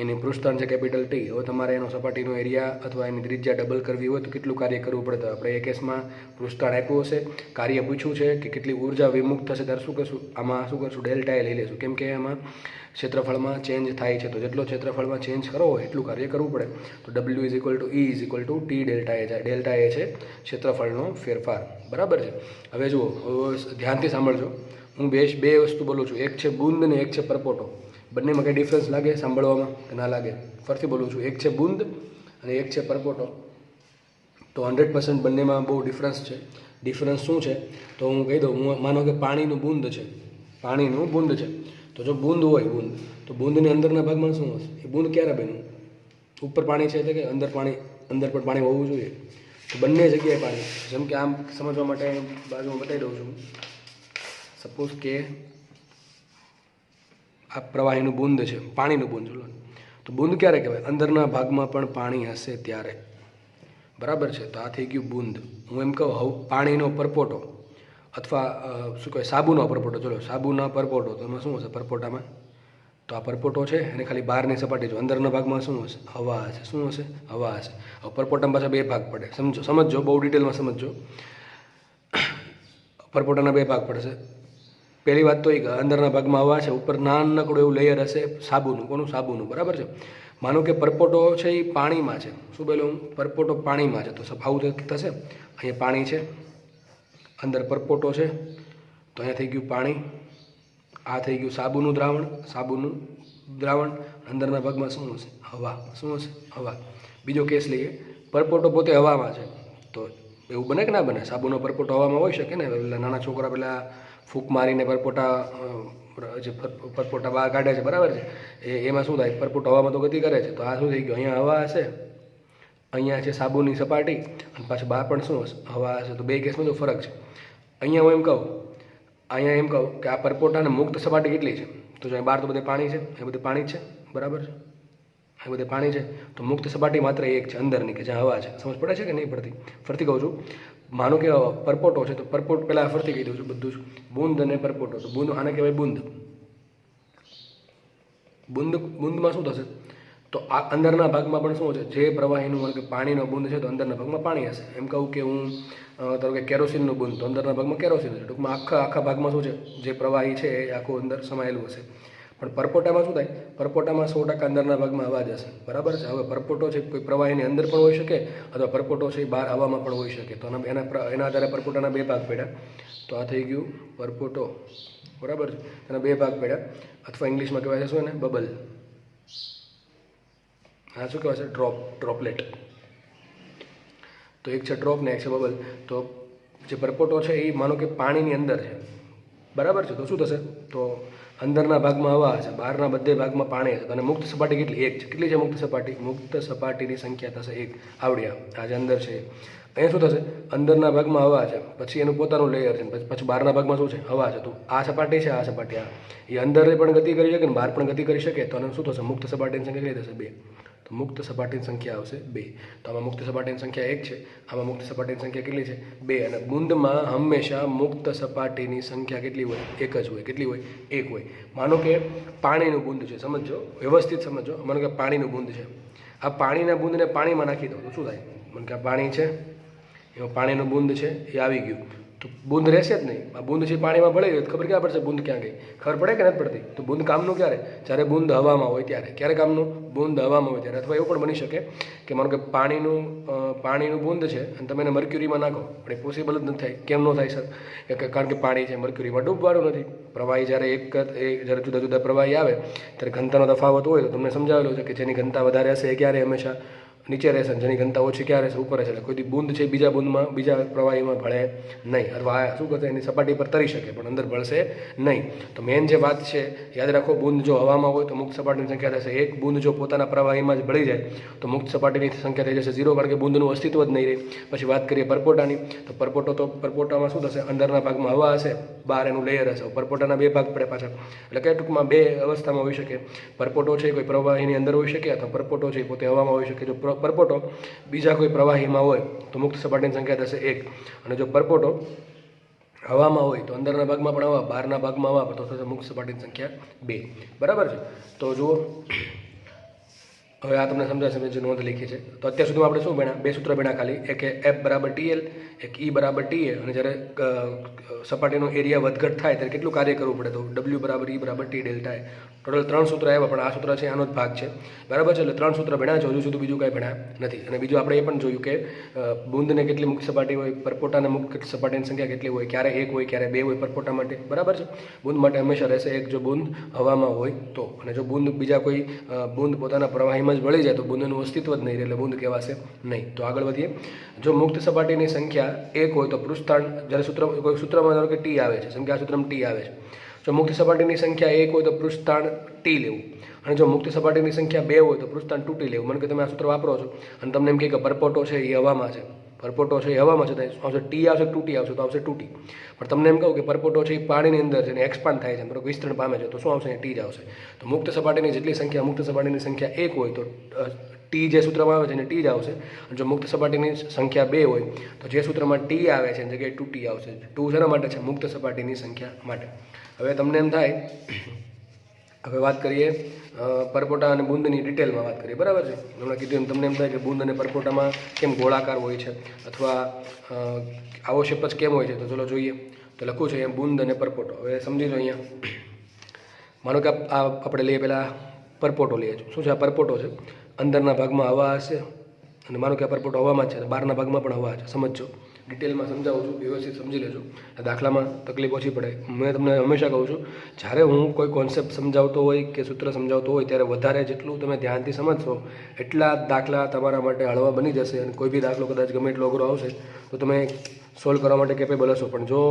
એની પૃષ્ઠાંત છે કેપિટલ T. હવે તમારે એનો સપાટીનો એરિયા અથવા એની ત્રિજ્યા ડબલ કરવી હોય તો કેટલું કાર્ય કરવું પડે? તો આપણે એ કેસમાં પૃષ્ઠાંત આપ્યું હશે, કાર્ય પૂછ્યું છે કે કેટલી ઉર્જા વિમુખ થશે, ત્યારે શું કરશું? આમાં શું કરશું? ડેલ્ટા એ લઈ લેશું, કેમ કે એમાં ક્ષેત્રફળમાં ચેન્જ થાય છે. તો જેટલો ક્ષેત્રફળમાં ચેન્જ કરો હોય એટલું કાર્ય કરવું પડે. તો W = E = T∆A જાય. ડેલ્ટા એ છે ક્ષેત્રફળનો ફેરફાર. બરાબર છે. હવે જુઓ, ધ્યાનથી સાંભળજો. હું બે વસ્તુ બોલું છું, એક છે બુંદ અને એક છે પરપોટો. બંનેમાં કંઈ ડિફરન્સ લાગે સાંભળવામાં કે ના લાગે? ફરીથી બોલું છું, એક છે બુંદ અને એક છે પરપોટો. તો 100% બંનેમાં બહુ ડિફરન્સ છે. ડિફરન્સ શું છે? તો હું કહી દઉં. માનો કે પાણીનું બુંદ છે, પાણીનું બુંદ છે. તો જો બુંદ હોય બુંદ, તો બુંદની અંદરના ભાગમાં શું હશે? એ બુંદ ક્યારે બન્યું? ઉપર પાણી છે એટલે કે અંદર પણ પાણી હોવું જોઈએ. તો બંને જગ્યાએ પાણી. જેમ કે આમ સમજવા માટે બાજુમાં બતાવી દઉં છું. સપોઝ કે આ પ્રવાહીનું બુંદ છે, પાણીનું બુંદ. ચલો, તો બુંદ ક્યારે કહેવાય? અંદરના ભાગમાં પણ પાણી હશે ત્યારે. બરાબર છે. તો આ થઈ ગયું બુંદ. હું એમ કહું પાણીનો પરપોટો અથવા શું કહેવાય સાબુનો પરપોટો. ચલો, સાબુના પરપોટો. તો એમાં શું હશે પરપોટામાં? તો આ પરપોટો છે અને ખાલી બહારની સપાટી જો, અંદરના ભાગમાં શું હશે? હવા હશે. શું હશે? હવા હશે. હવે પરપોટામાં પાછા બે ભાગ પડે. સમજો બહુ ડિટેલમાં સમજો. પરપોટાના બે ભાગ પડશે. પહેલી વાત તો એ કે અંદરના ભાગમાં હવા છે, ઉપર નાનકડું એવું લેયર હશે સાબુનું. કોનું? સાબુનું. બરાબર છે. માનો કે પરપોટો છે એ પાણીમાં છે. શું બોલું? પરપોટો પાણીમાં છે. તો આવું થશે. અહીંયા પાણી છે, અંદર પરપોટો છે, તો અહીંયા થઈ ગયું પાણી. આ થઈ ગયું સાબુનું દ્રાવણ. અંદરના ભાગમાં શું હશે? હવા. શું હશે? હવા. બીજો કેસ લઈએ. પરપોટો પોતે હવામાં છે. તો એવું બને કે ના બને? સાબુનો પરપોટો હવામાં હોઈ શકે ને. પેલા નાના છોકરા પેલા ફૂંક મારીને પરપોટા બહાર કાઢે છે. બરાબર છે. એમાં શું થાય? પરપોટો હવામાં તો ગતિ કરે છે. તો આ શું થઈ ગયું? અહીંયા હવા હશે, અહીંયા છે સાબુની સપાટી, અને પાછું બહાર પણ શું હશે? હવા હશે. તો બે કેસમાં તો ફરક છે. અહીંયા હું એમ કહું કે આ પરપોટાને મુક્ત સપાટી કેટલી છે? તો જો બહાર તો બધે પાણી છે, એ બધે પાણી જ છે. બરાબર છે. એ બધે પાણી છે. તો મુક્ત સપાટી માત્ર એક છે અંદરની, કે જ્યાં હવા છે. સમજ પડે છે કે નહીં પડતી? ફરતી કહું છું. માનો કે પરપોટો છે, તો પરપોટ પહેલાં ફરતી કહી દઉં છું બધું જ. બુંદ અને પરપોટો. તો બુંદ આને કહેવાય બુંદ. બુંદમાં શું થશે? તો આ અંદરના ભાગમાં પણ શું છે? જે પ્રવાહીનું કે પાણીનો બુંદ છે, તો અંદરના ભાગમાં પાણી હશે. એમ કહું કે હું ધારો કે કેરોસીનનું બુંદ, તો અંદરના ભાગમાં કેરોસીન હશે. ટૂંકમાં આખા ભાગમાં શું છે? જે પ્રવાહી છે એ આખું અંદર સમાયેલું હશે. પણ પરપોટામાં શું થાય? પરપોટામાં 100% અંદરના ભાગમાં હવા જ હશે. બરાબર છે. હવે પરપોટો છે કોઈ પ્રવાહીની અંદર પણ હોઈ શકે, અથવા પરપોટો છે એ બહાર હવામાં પણ હોઈ શકે. તો એના આધારે પરપોટાના બે ભાગ પડ્યા. તો આ થઈ ગયું પરપોટો. બરાબર છે. એના બે ભાગ પડ્યા. અથવા ઇંગ્લિશમાં કહેવાય છે શું એને? બબલ. આ શું કહેવાય છે? ડ્રોપલેટ. તો એક છે ડ્રોપ ને એક છે બબલ. તો જે પરપોટો છે એ માનો કે પાણીની અંદર છે. બરાબર છે. તો શું થશે? તો અંદરના ભાગમાં હવા હશે, બહારના બધે ભાગમાં પાણી હશે. અને મુક્ત સપાટી કેટલી? એક છે. કેટલી છે મુક્ત સપાટી? મુક્ત સપાટીની સંખ્યા થશે એક. આવડ્યા આ જે અંદર છે. અહીંયા શું થશે? અંદરના ભાગમાં હવા છે, પછી એનું પોતાનું લેયર છે, પછી બહારના ભાગમાં શું છે? હવા છે. તો આ સપાટી છે, આ સપાટી એ અંદર પણ ગતિ કરી શકે ને બહાર પણ ગતિ કરી શકે. તો આનું શું થશે? મુક્ત સપાટીની સંખ્યા કેટલી થશે? 2. તો મુક્ત સપાટીની સંખ્યા આવશે 2. તો આમાં મુક્ત સપાટીની સંખ્યા 1 છે, આમાં મુક્ત સપાટીની સંખ્યા કેટલી છે? 2. અને બુંદમાં હંમેશા મુક્ત સપાટીની સંખ્યા કેટલી હોય? 1 જ હોય. કેટલી હોય? 1 હોય. માનો કે પાણીનું બુંદ છે. સમજો, વ્યવસ્થિત સમજો. માનો કે પાણીનું બુંદ છે. આ પાણીના બુંદને પાણીમાં નાખી દો તો શું થાય? માનો કે આ પાણી છે, એમાં પાણીનું બુંદ છે, એ આવી ગયું. તો બુંદ રહેશે જ નહીં. આ બુંદ છે પાણીમાં ભળી ગઈ. ખબર ક્યાં પડશે બુંદ ક્યાં ગઈ? ખબર પડે કે નથી પડતી? તો બુંદ કામનું ક્યારે? જ્યારે બુંદ હવામાં હોય ત્યારે. ક્યારે કામનું? બુંદ હવામાં હોય ત્યારે. અથવા એવું પણ બની શકે કે માનો કે પાણીનું બુંદ છે અને તમે એને મર્ક્યુરીમાં નાખો, પણ એ પોસિબલ જ નથી થાય. કેમ ન થાય સર? કારણ કે પાણી છે મર્ક્યુરીમાં ડૂબવાનું નથી. પ્રવાહી જ્યારે જ્યારે જુદા જુદા પ્રવાહી આવે ત્યારે ઘનતાનો તફાવત હોય. તો તમને સમજાવેલું છે કે જેની ઘનતા વધારે હશે એ ક્યારે હંમેશા નીચે રહેશે, જેની ઘનતા ઓછી ક્યાં રહેશે? ઉપર રહેશે. એટલે કોઈ બુંદ છે બીજા પ્રવાહીમાં ભળે નહીં, અથવા શું કરશે? એની સપાટી પર તરી શકે પણ અંદર ભળશે નહીં. તો મેન જે વાત છે યાદ રાખો, બુંદ જો હવામાં હોય તો મુક્ત સપાટીની સંખ્યા થશે 1. બુંદ જો પોતાના પ્રવાહીમાં જ ભળી જાય તો મુક્ત સપાટીની સંખ્યા થઈ જશે 0, કારણ કે બુંદનું અસ્તિત્વ જ નહીં રહે. પછી વાત કરીએ પરપોટાની. તો પરપોટામાં શું થશે? અંદરના ભાગમાં હવા હશે, બહાર એનું લેયર હશે. પરપોટાના બે ભાગ પડે પાછા. એટલે કે ટૂંકમાં બે અવસ્થામાં હોઈ શકે. પરપોટો છે કોઈ પ્રવાહીની અંદર હોઈ શકે, અથવા પરપોટો છે પોતે હવામાં હોઈ શકે. જો પરપોટો બીજા કોઈ પ્રવાહીમાં હોય તો મુક્ત સપાટીની સંખ્યા થશે 1. અને જો પરપોટો હવામાં હોય તો અંદરના ભાગમાં પણ હવા, બહારના ભાગમાં હવા, તો થશે મુક્ત સપાટીની સંખ્યા 2. બરાબર છે. તો જુઓ, હવે આ તમને સમજાશે જે નોંધ લખી છે. તો અત્યાર સુધીમાં આપણે શું ભણ્યા? 2 સૂત્ર ભણ્યા ખાલી. એક F = TL, એક E = TA. અને જ્યારે સપાટીનો એરિયા વધઘટ થાય ત્યારે કેટલું કાર્ય કરવું પડે? તો W = E = T ડેલ્ટા એ. ટોટલ 3 સૂત્ર આવ્યા, પણ આ સૂત્ર છે આનો જ ભાગ છે. બરાબર છે. એટલે 3 સૂત્ર ભણ્યા છે. હજુ સુધી બીજું કાંઈ ભણ્યા નથી. અને બીજું આપણે એ પણ જોયું કે બુંદને કેટલી મુક્ત સપાટી હોય, પરપોટાને મુક્ત સપાટીની સંખ્યા કેટલી હોય, ક્યારે 1 હોય, ક્યારે 2 હોય પરપોટા માટે. બરાબર છે. બુંદ માટે હંમેશા રહેશે 1 જો બુંદ હવામાં હોય તો. અને જો બુંદ બીજા કોઈ બુંદ પોતાના પ્રવાહીમાં જ ભળી જાય તો બુંદનું અસ્તિત્વ જ નહીં રહે, એટલે બુંદ કહેવાશે નહીં. તો આગળ વધીએ. જો મુક્ત સપાટીની સંખ્યા 1 હોય તો પૃષ્ઠાંત, જ્યારે કોઈ સૂત્રમાં ધારો કે T આવે છે, સંખ્યા સૂત્રમાં T આવે છે. જો મુક્ત સપાટીની સંખ્યા 1 હોય તો પૃષ્ઠતાણ ટી લેવું, અને જો મુક્ત સપાટીની સંખ્યા 2 હોય તો પૃષ્ઠતાણ 2t લેવું. મને કે તમે આ સૂત્ર વાપરો છો અને તમને એમ કહે કે પરપોટો છે એ હવામાં છે, પરપોટો છે એ હવામાં છે, તો આવશે ટી આવશે 2t આવશે, તો આવશે 2t. પણ તમને એમ કહું કે પરપોટો છે એ પાણીની અંદર છે અને એક્સપાન્ડ થાય છે, બરાબર, વિસ્તરણ પામે છે, તો શું આવશે? ટી જ આવશે. તો મુક્ત સપાટીની જેટલી સંખ્યા, મુક્ત સપાટીની સંખ્યા 1 હોય તો ટી જે સૂત્રમાં આવે છે એને ટી જ આવશે. અને જો મુક્ત સપાટીની સંખ્યા 2 હોય તો જે સૂત્રમાં ટી આવે છે એની જગ્યાએ 2t આવશે. 2 શેના માટે છે? મુક્ત સપાટીની સંખ્યા માટે. હવે તમને એમ થાય, હવે વાત કરીએ પરપોટા અને બુંદની ડિટેલમાં વાત કરીએ, બરાબર છે. હમણાં કીધું એમ તમને એમ થાય કે બુંદ અને પરપોટામાં કેમ ગોળાકાર હોય છે અથવા આવો શેપ જ કેમ હોય છે, તો ચલો જોઈએ. તો લખું છે એમ બુંદ અને પરપોટો. હવે સમજી લો અહીંયા, માનો કે આપણે લઈએ પહેલાં પરપોટો લઈએ છીએ. શું છે? આ પરપોટો છે, અંદરના ભાગમાં હવા હશે, અને માનો કે આ પરપોટો હવામાં જ છે, બહારના ભાગમાં પણ હવા છે. સમજજો, ડિટેલમાં સમજાવું છું, વ્યવસ્થિત સમજી લેજો, દાખલામાં તકલીફ ઓછી પડે. મેં તમને હંમેશા કહું છું, જ્યારે હું કોઈ કોન્સેપ્ટ સમજાવતો હોય કે સૂત્ર સમજાવતો હોય ત્યારે વધારે જેટલું તમે ધ્યાનથી સમજશો એટલા દાખલા તમારા માટે હળવા બની જશે, અને કોઈ બી દાખલો કદાચ ગમે એટલો અઘરો આવશે તો તમે સોલ્વ કરવા માટે કેપેબલ હશો. પણ જો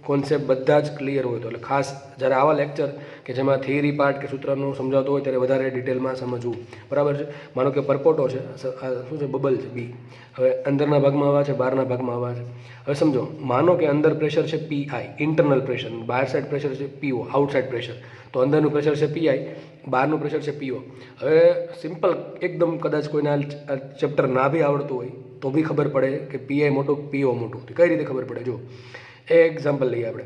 કોન્સેપ્ટ બધા જ ક્લિયર હોય તો, એટલે ખાસ જ્યારે આવા લેક્ચર કે જેમાં થિયરી પાર્ટ કે સૂત્રનું સમજાવતો હોય ત્યારે વધારે ડિટેલમાં સમજવું, બરાબર છે. માનો કે પરપોટો છે, શું છે? બબલ છે, બી. હવે અંદરના ભાગમાં હવા છે, બહારના ભાગમાં હવા છે. હવે સમજો, માનો કે અંદર પ્રેશર છે પીઆઈ, ઇન્ટરનલ પ્રેશર, બહાર સાઈડ પ્રેશર છે પીઓ, આઉટસાઇડ પ્રેશર. તો અંદરનું પ્રેશર છે પીઆઈ, બહારનું પ્રેશર છે પીઓ. હવે સિમ્પલ એકદમ, કદાચ કોઈને આ ચેપ્ટર ના બી આવડતું હોય તો બી ખબર પડે કે પીઆઈ મોટું, પીઓ મોટું. કઈ રીતે ખબર પડે? જો એ એક્ઝામ્પલ લઈએ આપણે.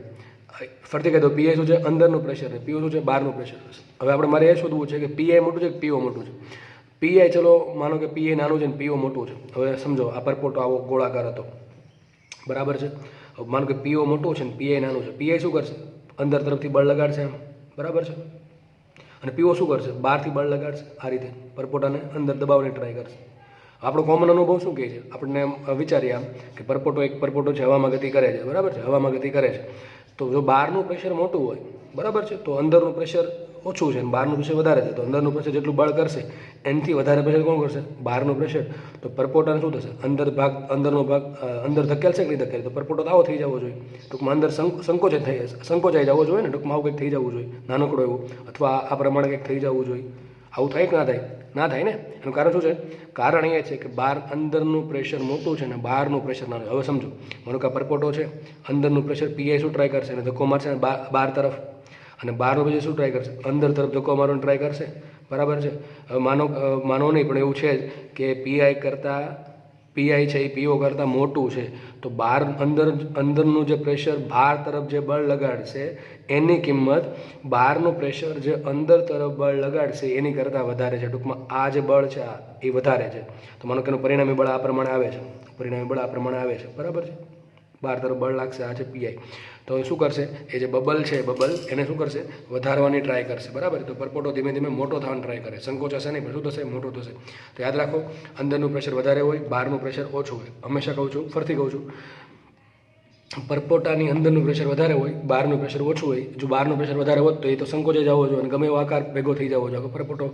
ફરીથી કહી દો, પીઆઈ શું છે? અંદરનું પ્રેશર, ને પીઓ શું છે? બહારનું પ્રેશર. હવે આપણે મારે એ શોધવું છે કે પીઆઈ મોટું છે કે પીઓ મોટું છે. પીઆઈ, ચલો માનો કે પીઆઈ નાનું છે ને પીઓ મોટું છે. હવે સમજો, આ પરપોટો આવો ગોળાકાર હતો, બરાબર છે. માનો કે પીઓ મોટું છે ને પીઆઈ નાનું છે. પીઆઈ શું કરશે? અંદર તરફથી બળ લગાડશે, બરાબર છે. અને પીઓ શું કરશે? બહારથી બળ લગાડશે, આ રીતે પરપોટાને અંદર દબાવવાની ટ્રાય કરશે. આપણો કોમન અનુભવ શું કહે છે? આપણને વિચારીએ આમ કે પરપોટો છે, હવામાં ગતિ કરે છે, બરાબર છે, હવામાં ગતિ કરે છે. તો જો બહારનું પ્રેશર મોટું હોય, બરાબર છે, તો અંદરનું પ્રેશર ઓછું છે અને બહારનું પ્રેશર વધારે છે. તો અંદરનું પ્રેશર જેટલું બળ કરશે એનાથી વધારે પ્રેશર કોણ કરશે? બહારનું પ્રેશર. તો પરપોટાને શું થશે? અંદરનો ભાગ અંદર ધકેલશે કે નહીં ધકેલે? તો પરપોટો તો આવો થઈ જવો જોઈએ, ટૂંકમાં અંદર સંકોચાઈ જવો જોઈએ ને, ટૂંકમાં આવું કંઈક થઈ જવું જોઈએ, નાનકડો એવું, અથવા આ પ્રમાણે કંઈક થઈ જવું જોઈએ. આવું થાય કે ના થાય? ના થાય ને. એનું કારણ શું છે? કારણ એ છે કે અંદરનું પ્રેશર મોટું છે ને બહારનું પ્રેશર નાનું. હવે સમજો, માનો કે આ પરપોટો છે, અંદરનું પ્રેશર પીઆઈ શું ટ્રાય કરશે? અને ધક્કો મારશે બહાર તરફ, અને બહારનું પ્રેશર શું ટ્રાય કરશે? અંદર તરફ ધક્કો મારવાનો ટ્રાય કરશે, બરાબર છે. હવે માનો નહીં, પણ એવું છે જ કે પીઆઈ છે એ પીઓ કરતાં મોટું છે, તો અંદરનું જે પ્રેશર બહાર તરફ જે બળ લગાડશે એની કિંમત બહારનું પ્રેશર જે અંદર તરફ બળ લગાડશે એની કરતાં વધારે છે. ટૂંકમાં આ જે બળ છે એ વધારે છે. તો માનો કે એનું પરિણામી બળ આ પ્રમાણે આવે છે, બરાબર છે. બહાર તરફ બળ લાગશે, આ છે પીઆઈ. તો શું કરશે? એ જે બબલ છે, એને શું કરશે? વધારવાની ટ્રાય કરશે, બરાબર. તો પરપોટો ધીમે ધીમે મોટો થવાની ટ્રાય કરે, સંકોચાશે નહીં, પણ શું થશે? મોટો થશે. તો યાદ રાખો, અંદરનું પ્રેશર વધારે હોય, બહારનું પ્રેશર ઓછું હોય. હંમેશા કહું છું, ફરીથી કહું છું, પરપોટાની અંદરનું પ્રેશર વધારે હોય, બહારનું પ્રેશર ઓછું હોય. જો બહારનું પ્રેશર વધારે હોત તો એ તો સંકોચાઈ જવો જોઈએ અને ગમે એવો આકાર ભેગો થઈ જવો જોઈએ, પરપોટો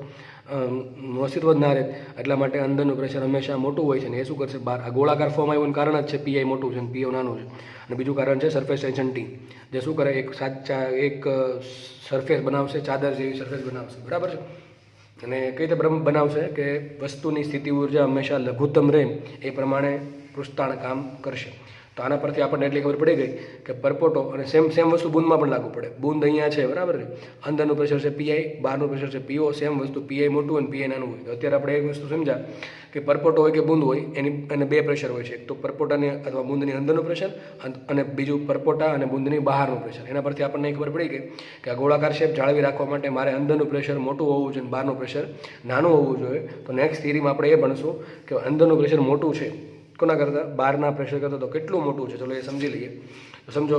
અસ્તિત્વ જ ના રહે. એટલા માટે અંદરનું પ્રેશર હંમેશા મોટું હોય છે ને એ શું કરશે? બહાર. આ ગોળાકાર ફોર્મ આવ્યું કારણ જ છે પીઆઈ મોટું છે અને પીઓ નાનું છે. અને બીજું કારણ છે સરફેસ ટેન્શન ટી, જે શું કરે? એક સરફેસ બનાવશે, ચાદર જેવી સરફેસ બનાવશે, બરાબર છે. અને કઈ રીતે બનાવશે? કે વસ્તુની સ્થિતિ ઉર્જા હંમેશા લઘુત્તમ રહે એ પ્રમાણે પૃષ્ઠતાણ કામ કરશે. તો આના પરથી આપણને એટલી ખબર પડી ગઈ કે પરપોટો, અને સેમ વસ્તુ બુંદમાં પણ લાગુ પડે. બુંદ અહીંયા છે, બરાબર છે, અંદરનું પ્રેશર છે પીઆઈ, બહારનું પ્રેશર છે પીઓ. સેમ વસ્તુ, પીઆઈ મોટું હોય ને પીઆઈ નાનું હોય. તો અત્યારે આપણે એક વસ્તુ સમજ્યા કે પરપોટો હોય કે બુંદ હોય એને બે પ્રેશર હોય છે. એક તો પરપોટાની અથવા બુંદની અંદરનું પ્રેશર, અને બીજું પરપોટા અને બુંદની બહારનું પ્રેશર. એના પરથી આપણને ખબર પડી ગઈ કે આ ગોળાકાર શેપ જાળવી રાખવા માટે મારે અંદરનું પ્રેશર મોટું હોવું જોઈએ અને બહારનું પ્રેશર નાનું હોવું જોઈએ. તો નેક્સ્ટ થિયરીમાં આપણે એ ભણશું કે અંદરનું પ્રેશર મોટું છે કોના કરતાં? બહારના પ્રેશર કરતાં. તો કેટલું મોટું છે ચલો એ સમજી લઈએ. તો સમજો,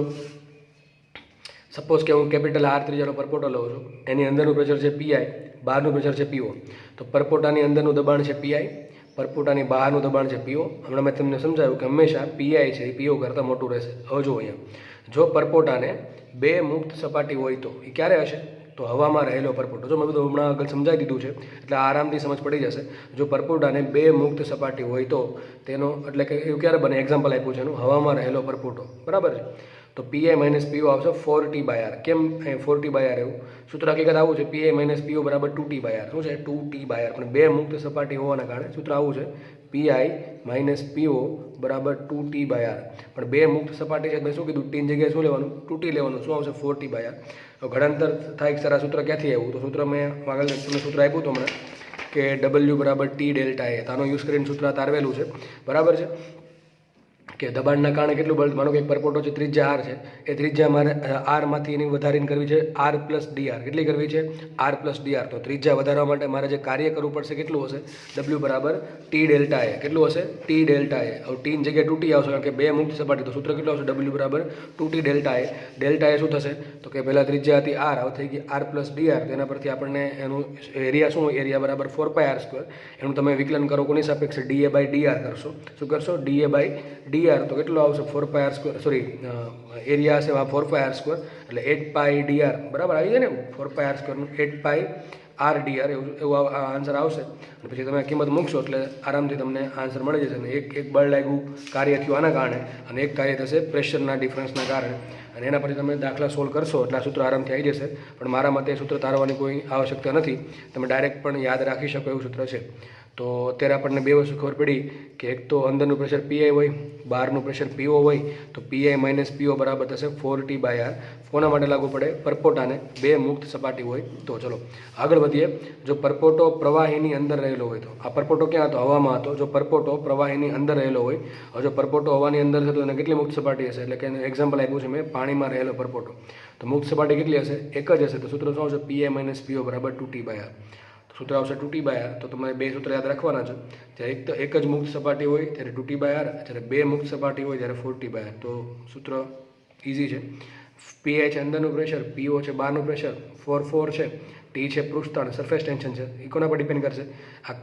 સપોઝ કે હું કેપિટલ R ત્રિજ્યાનો પરપોટો લઉં છું, એની અંદરનું પ્રેશર છે પીઆઈ, બહારનું પ્રેશર છે પીઓ. તો પરપોટાની અંદરનું દબાણ છે પીઆઈ, પરપોટાની બહારનું દબાણ છે પીઓ. હમણાં મેં તમને સમજાવ્યું કે હંમેશા પીઆઈ છે એ પીઓ કરતાં મોટું રહેશે. હવે જો અહીંયા, જો પરપોટાને બે મુક્ત સપાટી હોય તો એ ક્યારે હશે? તો હવામાં રહેલો પરપોટો. જો મેં બધું હમણાં આગળ સમજાવી દીધું છે એટલે આરામથી સમજ પડી જશે. જો પરપોટાને બે મુક્ત સપાટી હોય તો તેનો એટલે કે એવું ક્યારે બને? એક્ઝામ્પલ આપ્યું છે એનું, હવામાં રહેલો પરપોટો, બરાબર છે. તો પીઆઈ માઇનસ પીઓ આવશે 4t/r. કેમ 4t/r એવું? સૂત્ર હકીકત આવું છે, પીઆઈ માઇનસ પીઓ બરાબર 2t/r. શું છે? 2t/r. પણ બે મુક્ત સપાટી હોવાના કારણે સૂત્ર આવું છે, પીઆઈ માઇનસ પીઓ બરાબર 2t/r. પણ બે મુક્ત સપાટી છે, મેં શું કીધું, ટીની જગ્યાએ શું લેવાનું? 2t લેવાનું. શું આવશે? 4t/r. ઘડાંતર થાય સર આ સૂત્ર ક્યાંથી આવ્યું? તો સૂત્ર મેં આગળ તમને સૂત્ર આપ્યું હતું હમણાં કે W બરાબર T ડેલ્ટા એ. આનો યુઝ કરીને સૂત્ર તારવેલું છે, બરાબર છે, કે દબાણના કારણે કેટલું બળ, માનો કે એક પરપોટો છે, ત્રિજ્યા r છે, એ ત્રિજ્યા મારે r એની વધારીને કરવી છે r પ્લસ dr. કેટલી કરવી છે? r plus dr. તો ત્રિજ્યા વધારવા માટે મારે જે કાર્ય કરવું પડશે કેટલું હશે? W બરાબર T ડેલ્ટા એ. કેટલું હશે? T ડેલ્ટા એ. હવે ટીની જગ્યાએ 2t આવશે કારણ કે બે મુક્ત સપાટી, તો સૂત્ર કેટલું આવશે? W બરાબર 2t ડેલ્ટા એ. ડેલ્ટા એ શું થશે? તો કે પહેલાં ત્રિજ્યા હતી r, હવે થઈ ગઈ r પ્લસ dr. તેના પરથી આપણને એનું એરિયા શું? એરિયા બરાબર 4πr². એનું તમે વિકલન કરો કોની સાપેક્ષે? dA/dr કરશો. શું કરશો? dA/dr. તો કેટલો આવશે? 4πr². સોરી, એરિયા હશે 4πr², એટલે 8πdr બરાબર આવી જાય ને, 4πr²નું 8πrdr એવું આન્સર આવશે. અને પછી તમે કિંમત મૂકશો એટલે આરામથી તમને આન્સર મળી જશે. અને એક બળ લાગ્યું, કાર્ય થયું આના કારણે, અને એક કાર્ય થશે પ્રેશરના ડિફરન્સના કારણે. અને એના પછી તમે દાખલા સોલ્વ કરશો એટલે આ સૂત્ર આરામથી આવી જશે. પણ મારા મતે સૂત્ર તારવાની કોઈ આવશ્યકતા નથી, તમે ડાયરેક્ટ પણ યાદ રાખી શકો એવું સૂત્ર છે. તો અત્યારે આપણને બે વસ્તુ ખબર પડી કે એક તો અંદરનું પ્રેશર પીઆઈ હોય, બહારનું પ્રેશર પીઓ હોય, તો પીઆઈ માઇનસ પીઓ બરાબર થશે 4t/r. કોના માટે લાગુ પડે? પરપોટાને. બે મુક્ત સપાટી હોય તો. ચલો આગળ વધીએ. જો પરપોટો પ્રવાહીની અંદર રહેલો હોય તો, આ પરપોટો ક્યાં હતો? હવામાં હતો. જો પરપોટો પ્રવાહીની અંદર રહેલો હોય, હવે જો પરપોટો હવાની અંદર છે તો એને કેટલી મુક્ત સપાટી હશે? એટલે કે એક્ઝામ્પલ આપ્યું છે મેં, પાણીમાં રહેલો પરપોટો, તો મુક્ત સપાટી કેટલી હશે? એક જ હશે. તો સૂત્ર શું આવશે? પીઆઈ માઇનસ પીઓ બરાબર 2t/r. સૂત્ર આવશે 2t/r. તો તમારે બે સૂત્ર યાદ રાખવાના છે. જ્યારે એક જ મુક્ત સપાટી હોય ત્યારે 2t/r, જ્યારે બે મુક્ત સપાટી હોય ત્યારે 4t/r. તો સૂત્ર ઇઝી છે. પીઆઈ છે અંદરનું પ્રેશર, પીઓ છે બહારનું પ્રેશર, 4 છે, ટી છે પૃષ્ઠતાણ, સરફેસ ટેન્શન છે. એ કોના પર ડિપેન્ડ કરશે? આ